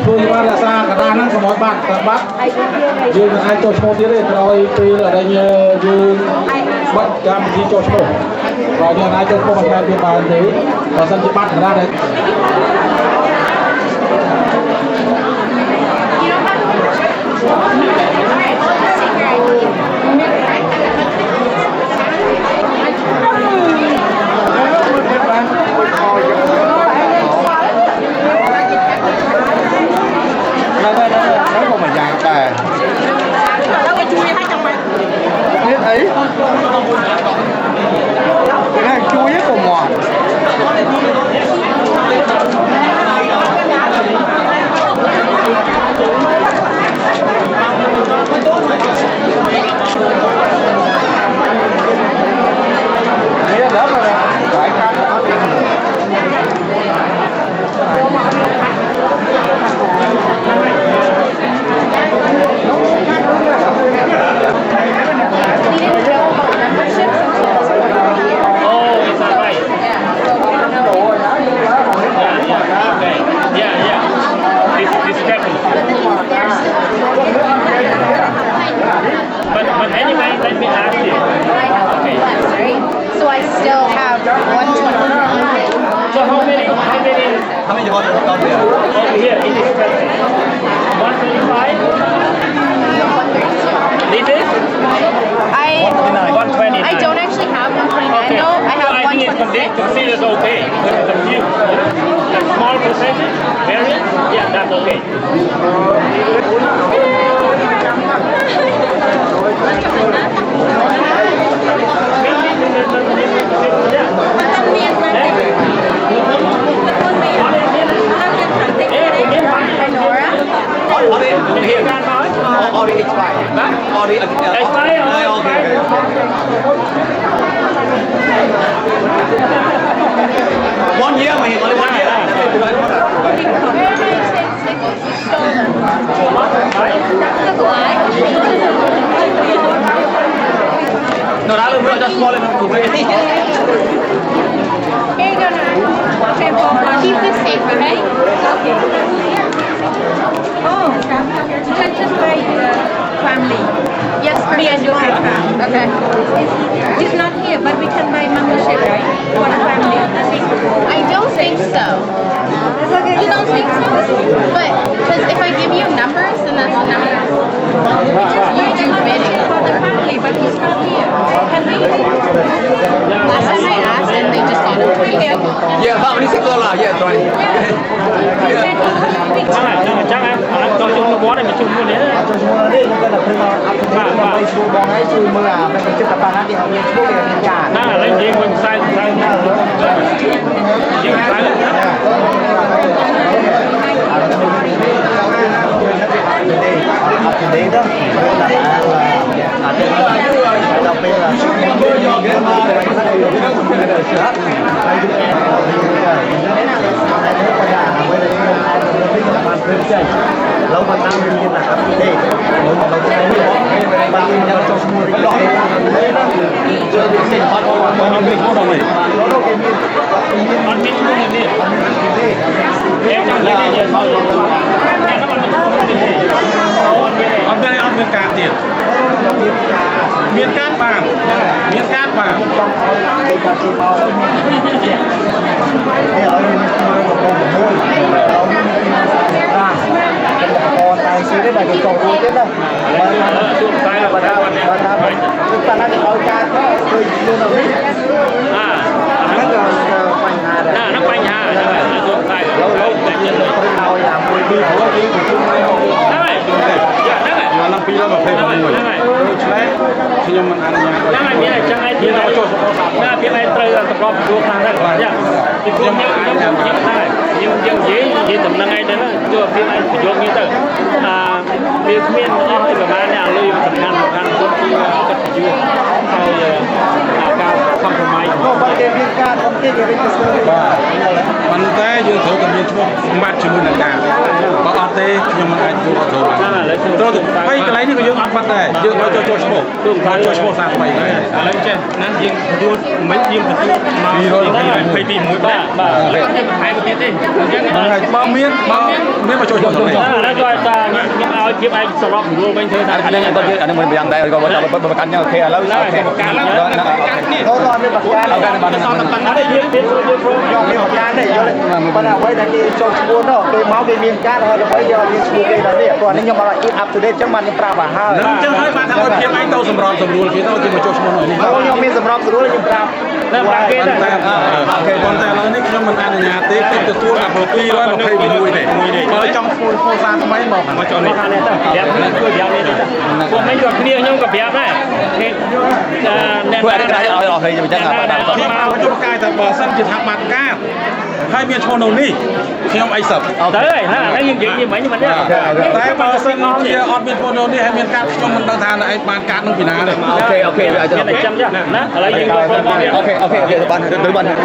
tôi qua là xa cả đa nó có mọi bạn các bác dương ai cho số tiến lên rồi tuy ở đây như dương bắt cam đi cho số rồi giờ ai cho cô bằng hai viên bàn thế và sân chỉ bắt ra đấy ấy cái này chui hết của mỏ đấy đó mà phải cắt But anyway, let me ask you. So I still have 120. So how many you got there? over here in this section? 125? This is? I don't actually have 129. Okay. No, I So have I think it's 126. considered okay. The few, the small percentage variance, yeah, that's okay. One year mà hiện tại one year. No, that was just small enough to Here you go now. Okay, well, keep this safe, okay? Oh, just by family. Yes, for me and your husband. Okay. He's not here, but we can buy membership, right? For the family. I don't think so. You don't think so? But, because if I give you numbers, then that's the number. You do bidding for the family, but he's not here. Can we? Last time I asked, and they just got it. Yeah, family sector là yeah, right. Chắc em cho chung nó bó này mình chung luôn đấy. Nah, lain dia pun saya lâu mà tao mình như là đây mỗi một đầu tay nó bao nhiêu nhau trong mua cái loại đấy nó chưa được xin phát bao nhiêu người không này nó đâu cái ăn biết luôn đi. Em đang lấy cái gì thôi. Em nó Ở đây ăn miếng cát tiền. Miếng cát vàng. Miếng cát vàng. còn tài xế đấy là cái cầu vui chết đây saya lah pada awal. chúng ta đang nói ca thôi luôn rồi nó còn bánh hà đấy Nah, nak banyak. Untuk saya. lâu lâu nào làm vui đi của đi của chúng tôi Namai. Ya, namai. Dalam film apa yang kamu buat? Selain senyum anaknya. Namai dia jangan dia nak cos. Nah, dia main terus sebab dua kali kan. Ya. Itu yang namai. Yang tầm ai đó cho phim anh sử dụng như thế việc miền ở cái mà nhà lưu tầm ngàn tốtที่ก็จะอยู่การความสมัย ก็บางเกมมีการทำเกมอะไรก็เสริม มันតែយើងត្រូវតែមានឈ្មោះម៉ាត់ជាមួយនឹងការបើអត់ទេខ្ញុំមិនអាចចូលអត់ចូលបានត្រូវទៅហើយកន្លែងនេះក៏យើងអត់បាត់ដែរយើងឲ្យចូលឈ្មោះគឺបានចូលឈ្មោះសាថ្មីដែរឥឡូវចេះណាយើងទទួលមិនយើងទទួលមក22បាទខែទៅទៀតទេអញ្ចឹងបើមានមកចូលឈ្មោះទៅនេះ แล้วก็จะยังเอาคลิปไอ้สำหรับรู้ไม่เชื่อ อันนี้มันเป็นยังไงก็ประกันยังโอเคแล้ว การแล้วนี่ เขาตอนเป็นปากกา เอากันบ้านนั้น ada diaยอมมีปากกาได้เยอะปัญหาไว้ในที่โจมตีเนาะโดยเมาส์มีการเราไปยอมมีสกูเกย์เนี่ยตัวนี้ยังมาอีอัพทูเดย์จังมันยังปราบหา អញ្ចឹងហើយបានថាឲ្យភាពឯងទៅសម្របសម្រួលគេទៅគេមកចូលឈ្មោះនេះ เขายังมีสำรองสรุปยังปราบ แล้วปากเก ប៉ុ ต ន្តែប៉ុន្តែឥឡូវនេះខ្ញុំមិនអនុញ្ញាតទេគេទទួលតែ221ទេបើចង់ធ្វើសារថ្មីមកចូលនេះ แบบนี้คือแบบนี้ผมไม่จดគ្នាខ្ញុំក៏ប្រាប់ដែរ ធ្វើអីក្រៅឲ្យអស់ហើយអញ្ចឹងខ្ញុំមកជួបកាយតែបើសិនជាថាបាត់កាតហើយមានឈ្មោះនៅនេះខ្ញុំអីសឹក ទៅហើយហ្នឹងយើងនិយាយមិញមិនទេ តែបើសិនជាអត់មានឈ្មោះនៅនេះហើយមានកាតខ្ញុំមិនដឹងថាឯងបានកាតនឹងពីណាទេ អូខេឲ្យទៅ ចាំចាណាឥឡូវយើងអូខេបានទៅបាន មិនមា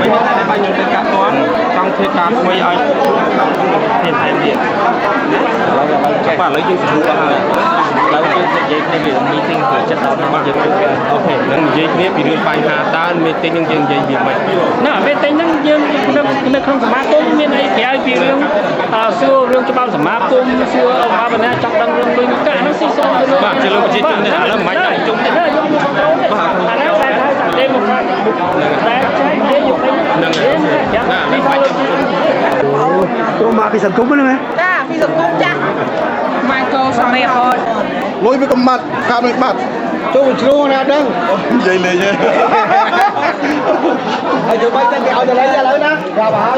នតែបាញ់ខ្ញុំទៅកាត់តន់ចង់ធ្វើការថ្មីឲ្យមានតែទៀតចាំបាទឥឡូវយើងស្រួលហើយឥឡូវយើងនិយាយគ្នាពី meeting គឺចិត្តដល់មកយើងអូខេនឹងនិយាយគ្នាពីរឿងបញ្ហាតើ meeting នឹងយើងនិយាយវាមិនណា meeting ហ្នឹងយើងនៅក្នុងសមាគមមានអីក្រៅពីរឿងសួររឿងច្បាប់សមាគមសួរមកបណ្ណាចង់ដឹងរឿងលុយកាក់ហ្នឹងស៊ីសូទៅបាទជាលោកប្រជាជននេះឥឡូវមិនអាចជុំទេបាទអាហ្នឹងតែតែមកតែចែកនិយាយយកហ្នឹងណាមិនបាច់ទៅមកពីសង្គមហ្នឹងណា ចាពីសង្គមចាស់ Michael សម័យអត់ លុយវាកំបាត់កាប់មិនបាត់ចូលជ្រូណាដឹងនិយាយលេងហើយទៅបាច់តែគេឲ្យទៅលេងឥឡូវណាប្រាប់ហើយ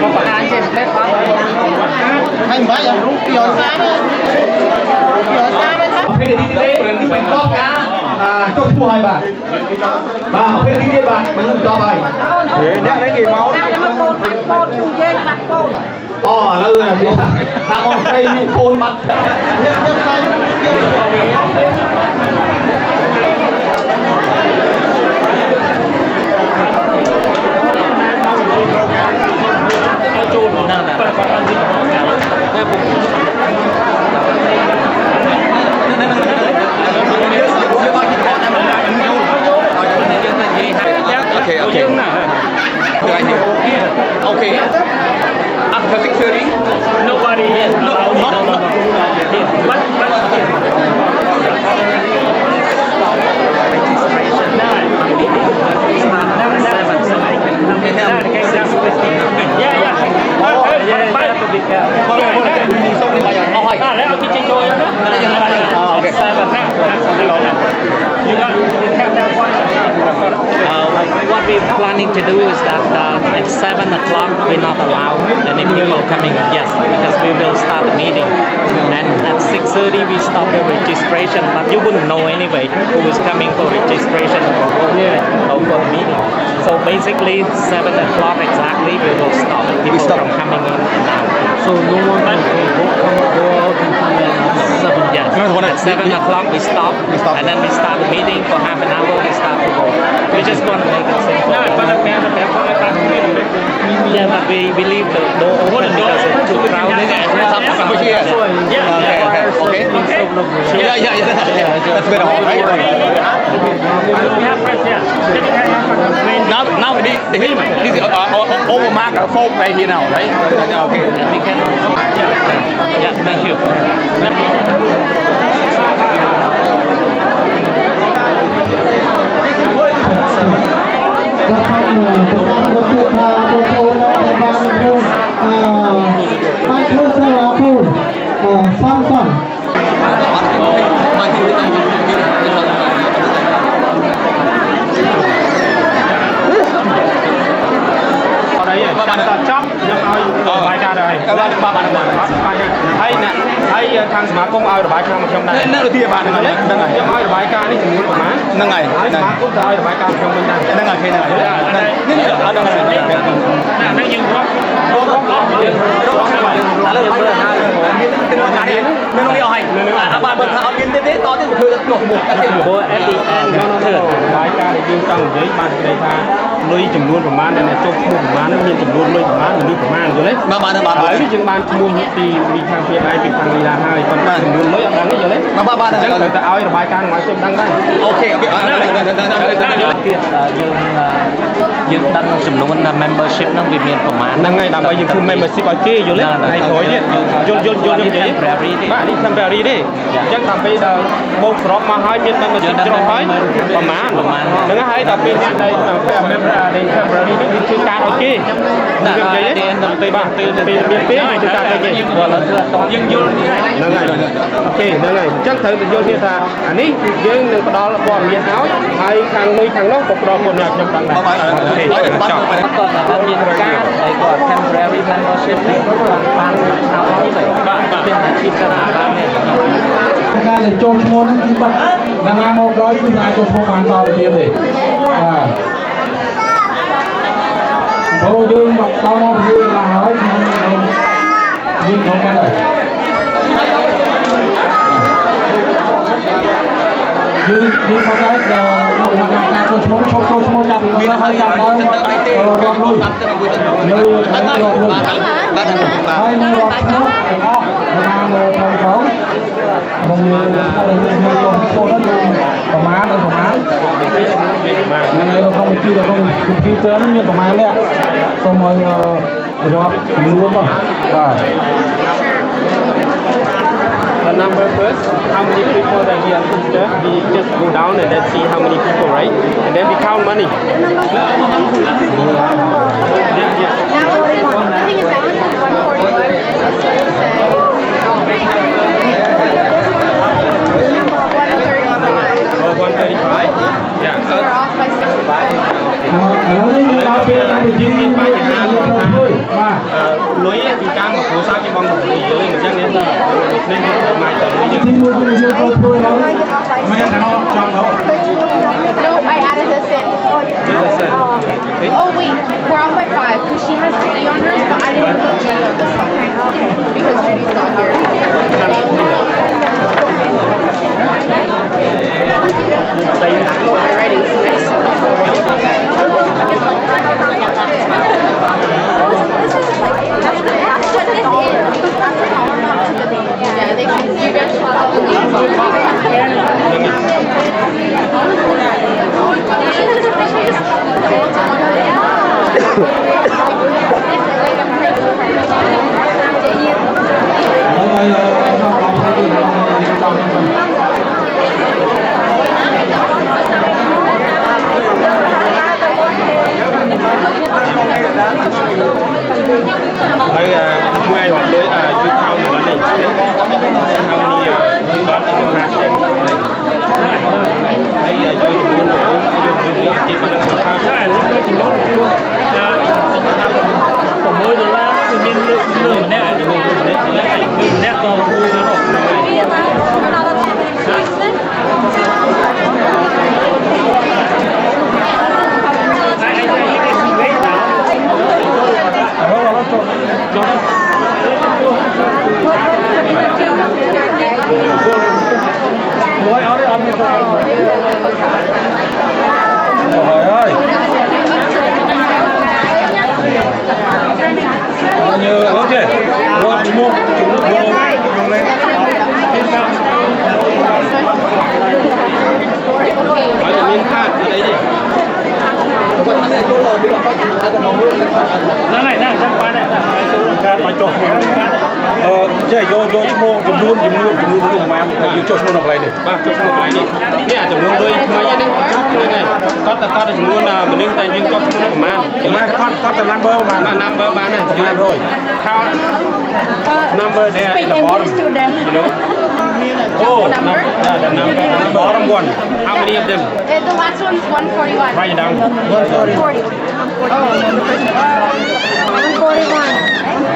មកបង្ហាញចេះតែបងហើយមិនបាច់ឲ្យរូបពីអត់សាទេពីអត់សាទេថា ពេលនេះទេមិនតបការចុះឈ្មោះឲ្យបាទពេលនេះទេបាទមិនតបឲ្យអ្នកនេះគេមកដាក់មកកូនបាត់កូនជួយយើងបាត់កូន អូឥឡូវថាអូនស្រីមានកូនបាត់ចូលមកណាបាទគាត់អត់វិញតែពុក Okay. After 6:30, nobody is allowed no. But what we're planning to do is that at 7 o'clock we're not allowed any people coming, yes, because we will start the meeting. And at 6:30 we stop the registration, but you wouldn't know anyway who is coming for registration or for the meeting. So basically 7 o'clock exactly we will stop people from coming in and out. So no one can go out and come in at 7, yes. At 7 o'clock we stop and then we start the meeting for half an hour, we start to go. We just want to make it simple. Yeah, but we leave the door open because it's too crowded. Okay. Yeah. That's better, right? We have friends here. Now this is overmark folk right here now, right? Okay. We can. Yeah, thank you. ហើយខាងសមាគមឲ្យរបាយការណ៍មកខ្ញុំដែរនៅទីបាទហ្នឹងហើយខ្ញុំឲ្យរបាយការណ៍នេះចំនួនប្រមាណហ្នឹងហើយហើយសមាគមទៅឲ្យរបាយការណ៍ខ្ញុំវិញដែរហ្នឹងហើយហ្នឹងហើយនេះហ្នឹងយើងរកឥឡូវបាយមានទាំងកាយមាននោះនេះអស់ហើយបាទបើថាអត់មានទេតទៀតធ្វើទៅក្នុងមុខតែព្រោះ at the end ធ្វើរបាយការណ៍ដែលយើងចង់និយាយបាននិយាយថាលុយចំនួនប្រមាណដែលអ្នកចុះឈ្មោះប្រមាណមានចំនួនលុយប្រមាណមនុស្សប្រមាណយល់ទេបាទហើយយើងបានឈ្មោះពីវិខាងភាពឯងពីខាងលីឡាហើយប៉ុន្តែចំនួនលុយអត់ដឹងទេយល់ទេបាទអញ្ចឹងទៅឲ្យរបាយការណ៍មកខ្ញុំដឹងដែរអូខេទៀតយើងដឹងចំនួន membership ហ្នឹងវាមានប្រមាណ ហ្នឹងហើយដើម្បីយើងធ្វើ membership ឲ្យគេយល់ទេថ្ងៃក្រោយទៀតយល់និយាយបាទនេះ temporary ទេអញ្ចឹងដើម្បីដល់បូកសរុបមកហើយមាន membership ជ្រុះហើយប្រមាណហ្នឹង ហ្នឹងហើយដល់ពេលនេះដល់February នេះគឺជួយការឲ្យគេនិយាយដល់ពេលពេលមានពេលជួយការឲ្យគេយើងយល់ហ្នឹងហើយអូខេហ្នឹងហើយអញ្ចឹងត្រូវទៅយល់ទៀតថាអានេះគឺយើងនឹងផ្ដល់ព័ត៌មានឲ្យហើយខាងនេះខាងនោះក៏ផ្ដល់ព័ត៌មានខ្ញុំផងដែរអូខេចប់គាត់ថាមានការហើយគាត់ temporary membership នេះបានឲ្យទៅបាទពីពីសាលាបាននេះការដែលចូលឈ្មោះហ្នឹងគឺបាត់ណាមកដល់គឺអាចចូលឈ្មោះបានតទៅទៀតទេបាទព្រោះយើងមកដល់មកយើងឡើងហើយយើងក្នុងបាត់ហើយយើងមកដល់ការចូលឈ្មោះចូលឈ្មោះចាប់ពីហើយចាប់ដល់រកលុយនៅរកលុយហើយនៅរកឈ្មោះទាំងអស់ណាមកផងផងខ្ញុំយកចូលទៅប្រមាណហ្នឹងហើយក្នុងវិធីរបស់ computer ហ្នឹងមានប្រមាណនេះសូមឲ្យរាប់ចំនួនបងបាទ The number first, how many people that we are considered, we just go down and then see how many people, right? And then we count money. Yeah, yeah. I think it's balance is 141. 135. Yeah. We're off by 65. ឥឡូវនេះយើងដល់ពេលវិធីមានបញ្ហាលុយបាទ លុយពីការមកគ្រួសារគេបងមកយើងអញ្ចឹងនេះនេះមកទៅលុយយើង ទីមួយគឺយើងត្រូវធ្វើហើយមិនថាចង់ដល់ No, I added a cent. Oh wait, we're off by 5 because she has 3 on hers, but I didn't put Judy on this one because Judy's not here. Already. Yeah, they should. You guys should probablyហើយមួយឯងលុយជួយខោនៅនេះខោនេះបាទខ្ញុំណាស់ចេះហើយជួយជំនួសយកទីប៉ុណ្ណឹងថាតែចំនួនគឺ$6គឺមានលើម្នាក់ម្នាក់ក៏គួរទៅចេះយកឈ្មោះចំនួនប្រមាណយើងចុះឈ្មោះនៅកន្លែងនេះបាទចុះឈ្មោះកន្លែងនេះនេះចំនួនលុយថ្មីហ្នឹងហ្នឹងហើយគាត់តែចំនួនមនុស្សតែយើងចុះឈ្មោះប្រមាណគាត់តែ number បាន number បានហ្នឹងយើងរយ count number there at the bottom you know oh number the bottom one how many of them the last one's 141. write it down 140. Oh, 141.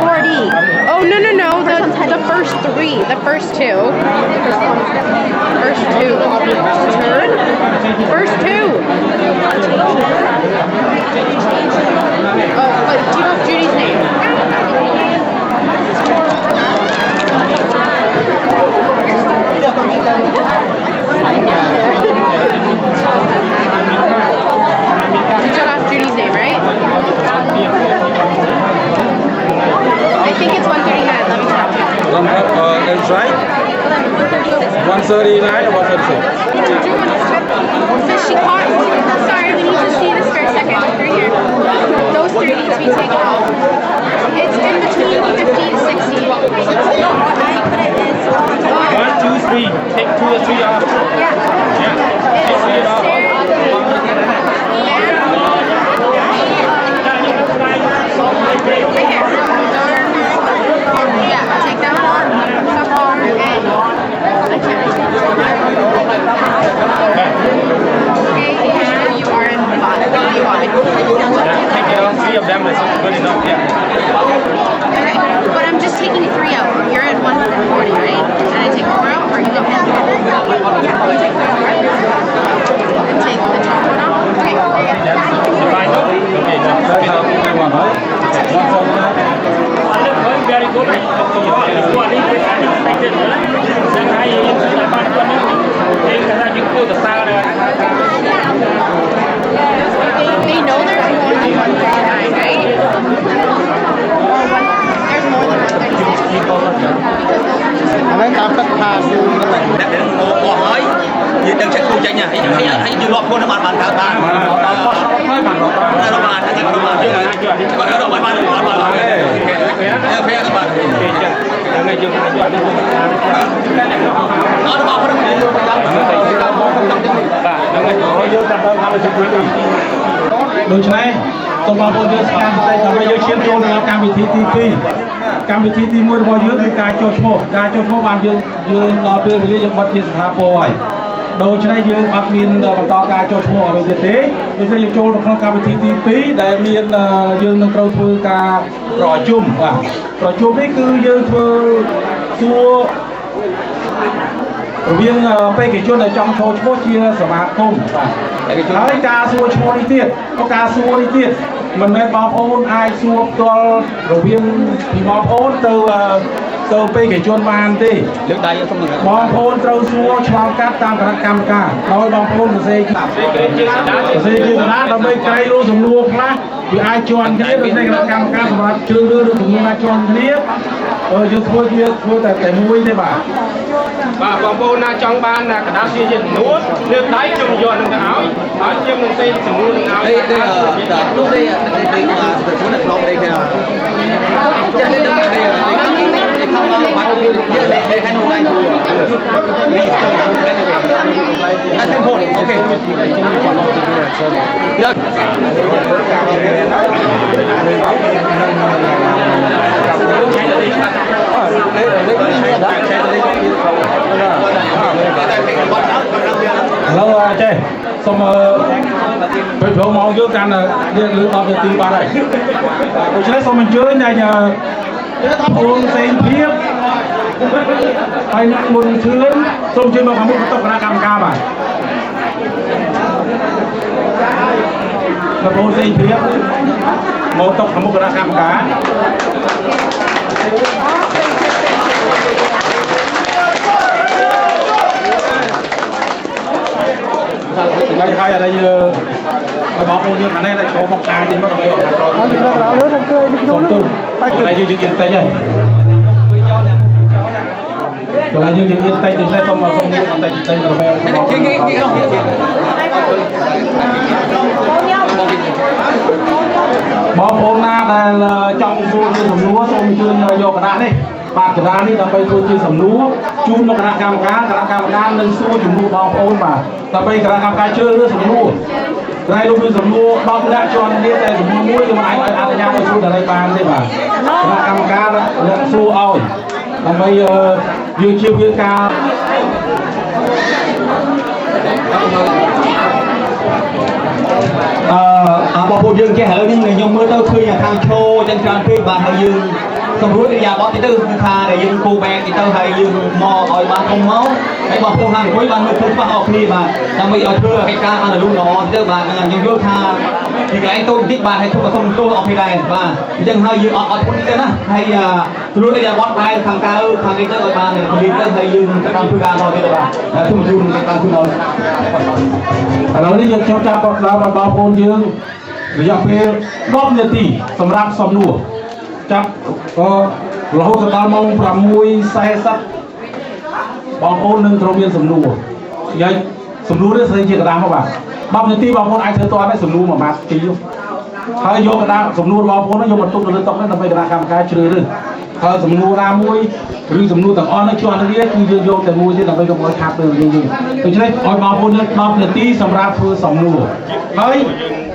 40. Oh, no. The first 3. The first 2. First 2. Third? First 2. Oh, but do you know Judy's name? You took off Judy's name, right? I think it's 139. Let me stop you. That's right. 139 or 136? So she caught. Sorry, we need to see this for a second. Right here. Those 3 need to be taken off. It's in between 50 to 60. 1 2 3 take 2 or 3 off Yeah. yeah take 3 off ចេញហើយយើងរាប់ខ្លួនបានកើតបានហើយបានរាប់បានតែខ្ញុំមកយើងអាចយកនេះគាត់រកបានពេលបាទថ្ងៃយើងអាចយកនេះអត់មកព្រឹកយើងយកតាមបាទយើងតាមយើងតាមតាមជិះវិញដូច្នេះសូមបងប្អូនយើងស្គាល់តែដើម្បីយើងឈានចូលដល់កម្មវិធីទី2កម្មវិធីទី1របស់យើងគឺការចុះឈ្មោះបានយើងដល់ពេលវេលាយើងបាត់ជាស្ថាពរហើយដូច្នេះយើងអត់មានបន្តការចុះឈ្មោះអ្វីទៀតទេដូច្នេះយើងចូលទៅក្នុងកម្មវិធីទី2ដែលមានយើងនឹងត្រូវធ្វើការប្រជុំបាទប្រជុំនេះគឺយើងធ្វើសួររវាងបេក្ខជនដែលចង់ចូលឈ្មោះជាសមាគមបាទហើយការសួរឈ្មោះនេះទៀតការសួរនេះទៀតមិនមែនបងប្អូនអាចសួរផ្ទាល់រវាងពីបងប្អូនទៅបេក្ខជនបានទេលើកដៃខ្ញុំបងប្អូនត្រូវសួរឆ្លងកាត់តាមគណៈកម្មការដោយបងប្អូនសរសេរជាតាដើម្បីក្រៃរស់សំណួរខ្លះវាអាចជន់គ្នាដូចនៅគណៈកម្មការសម្រាប់ជ្រើសរើសសំណួរណាជន់គ្នាយើងធ្វើតែមួយទេបាទបងប្អូនណាចង់បានណាកណ្ដាលជាចំនួនលើកដៃខ្ញុំយកនឹងទៅឲ្យខ្ញុំនឹងសេចំនួននឹងឲ្យទេនោះទេទៅខ្លួនក្នុងđây kìa chắc lên đây để không bắt để hai nụ này hai thêm một ok được hello chị xong phải phiếu máu dưới can là lưỡi bao nhiêu tiền ba đây tôi sẽ xong mình chơi này nhờ uống sen thiếp hay nặng một chướng xong chơi mà không có tập ra cam ca mà là uống sen thiếp một tập không có ra cam cá đây hai ở đây báo cô như thế này là có một cái thì nó là còn tu đây như chuyện tay nhỉ là như chuyện tay thì tay không mà không như tay tay là báo cô na là trong khu rừng lúa xong chưa vô cả đấy bạn cả đi là bây tôi chưa sầm lúa chung nó cả cam cá nên xua chúng mua bao ôn mà là bây cả cam cá chơi nữa sầm lúa đây lúc bây sầm lúa bao đã cho anh biết đây sầm lúa nhưng mà anh ăn nhau xua ở đây bàn thế mà cam cá đó là xua ôi là bây giờ vừa chiều vừa cao bao nhiêu dương cái hệ đi người nhung mưa đâu khi nhà thang show trên trang khi bà hơi dương xong rồi nhà bó thì tư tha để dương cô bé thì tao hay dương mò hỏi bà không máu cái bọn không hàng cuối ban mới không bắt học đi mà đang bị ở thưa cái ca ăn ở luôn đó thì bà dương vô tha thì cái anh tôi biết bà hay không tôi học thì này và dân hơi dương ở cũng đi đó hay rồi nhà bó hai thằng ca thằng cái tới bà này đi tới hay dương cái con ca thôi thì bà không dương cái con thôi rồi đi cho cha con là bà con dươngระยะเวลา10 นาทีสำหรับสำนวนจับก็เราจะตามมองปรามวยใส่สักบางคนหนึ่งเราเรียนสำนวนยัยสำนวนได้ใส่เจตนาเข้าไปบางนาทีบางคนไอ้เธอตัวได้สำนวนมาตีอยู่ถ้าโยกกระดาษสำนวนบางคนนั้นโยกบรรทุกหรือต้องนั้นทำไปกระดาษกรรมการเชื่อหรือถ้าสำนวนรามวยหรือสำนวนต่างอ้อนในช่วงนี้คือโยกแต่มวยที่ทำไปกับมวยขาดเลยจริงๆเพราะฉะนั้นบางคนนั้น10 นาทีสำหรับคือสำนวนเฮ้ย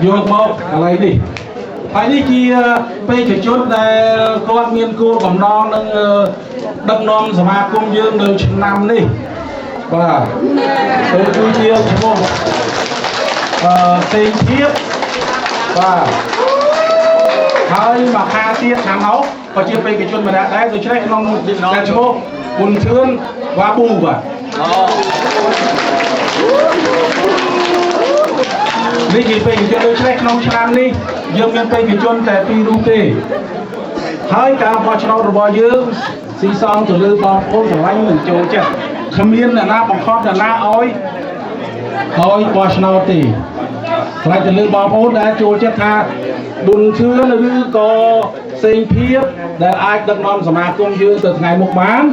โยกมาอะไรดิไอ้นี่คือไปจุดแต่ตัวเมียนกูกับน้องนั่งดังน้องสมาคมยืนเดินชนำนี่ว่าตัวกูเชียวชั่วโมงเต็มเทียบว่าเฮ้ยมาคาเทียบทางเขาพอเชียวไปจุดมาได้โดยใช้น้องแต่ชั่วโมงบุญเชื่อนว่าบูว่ะนี่กี่ปีจะโดยใช้น้องชามนี่ยังเป็นปีกี่จนแต่ปีรู้เตะให้การพอชนะระบายยืมซีซองจะเลือกบอลโค้งของไรเหมือนโจเจ้าขมิ้นน่ะหน้าบังคับน่ะหน้าอ้อยพอชนะตีใครจะเลือกบอลโค้งได้โจเจ้าท่าดุนเชื้อหรือก็เซ็งเพียบได้ไอ้ดักนอนสมาคมยืมแต่ไงมุกบ้าน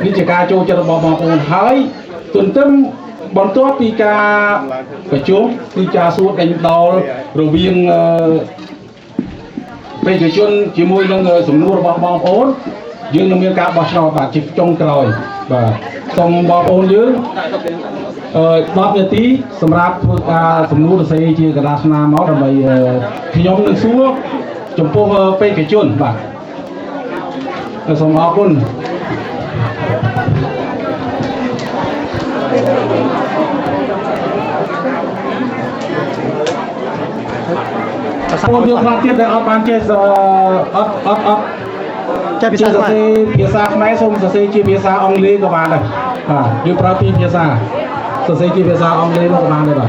นี่จะการโจเจ้าบอลโค้งให้ตุนตึ้ม បន្ទាប់ពីការប្រជុំគឺការសួរដេញដោលរវាងបេក្ខជនជាមួយនឹងសំណួររបស់បងប្អូនយើងនឹងមានការបោះឆ្នោតបាទជាចុងក្រោយបាទសូមបងប្អូនយើង10នាទីសម្រាប់ធ្វើការសំណួរសរសេរជាកណ្ដាលស្នាមមកដើម្បីខ្ញុំនឹងសួរចំពោះបេក្ខជនបាទសូមអរគុណបងយើងខ្លះទៀតដែលអត់បានចេះអត់ចេះភាសាខ្មែរសូមសរសេរជាភាសាអង់គ្លេសក៏បានដែរបាទយើងប្រើពីរភាសាសរសេរជាភាសាអង់គ្លេសក៏បានដែរបាទ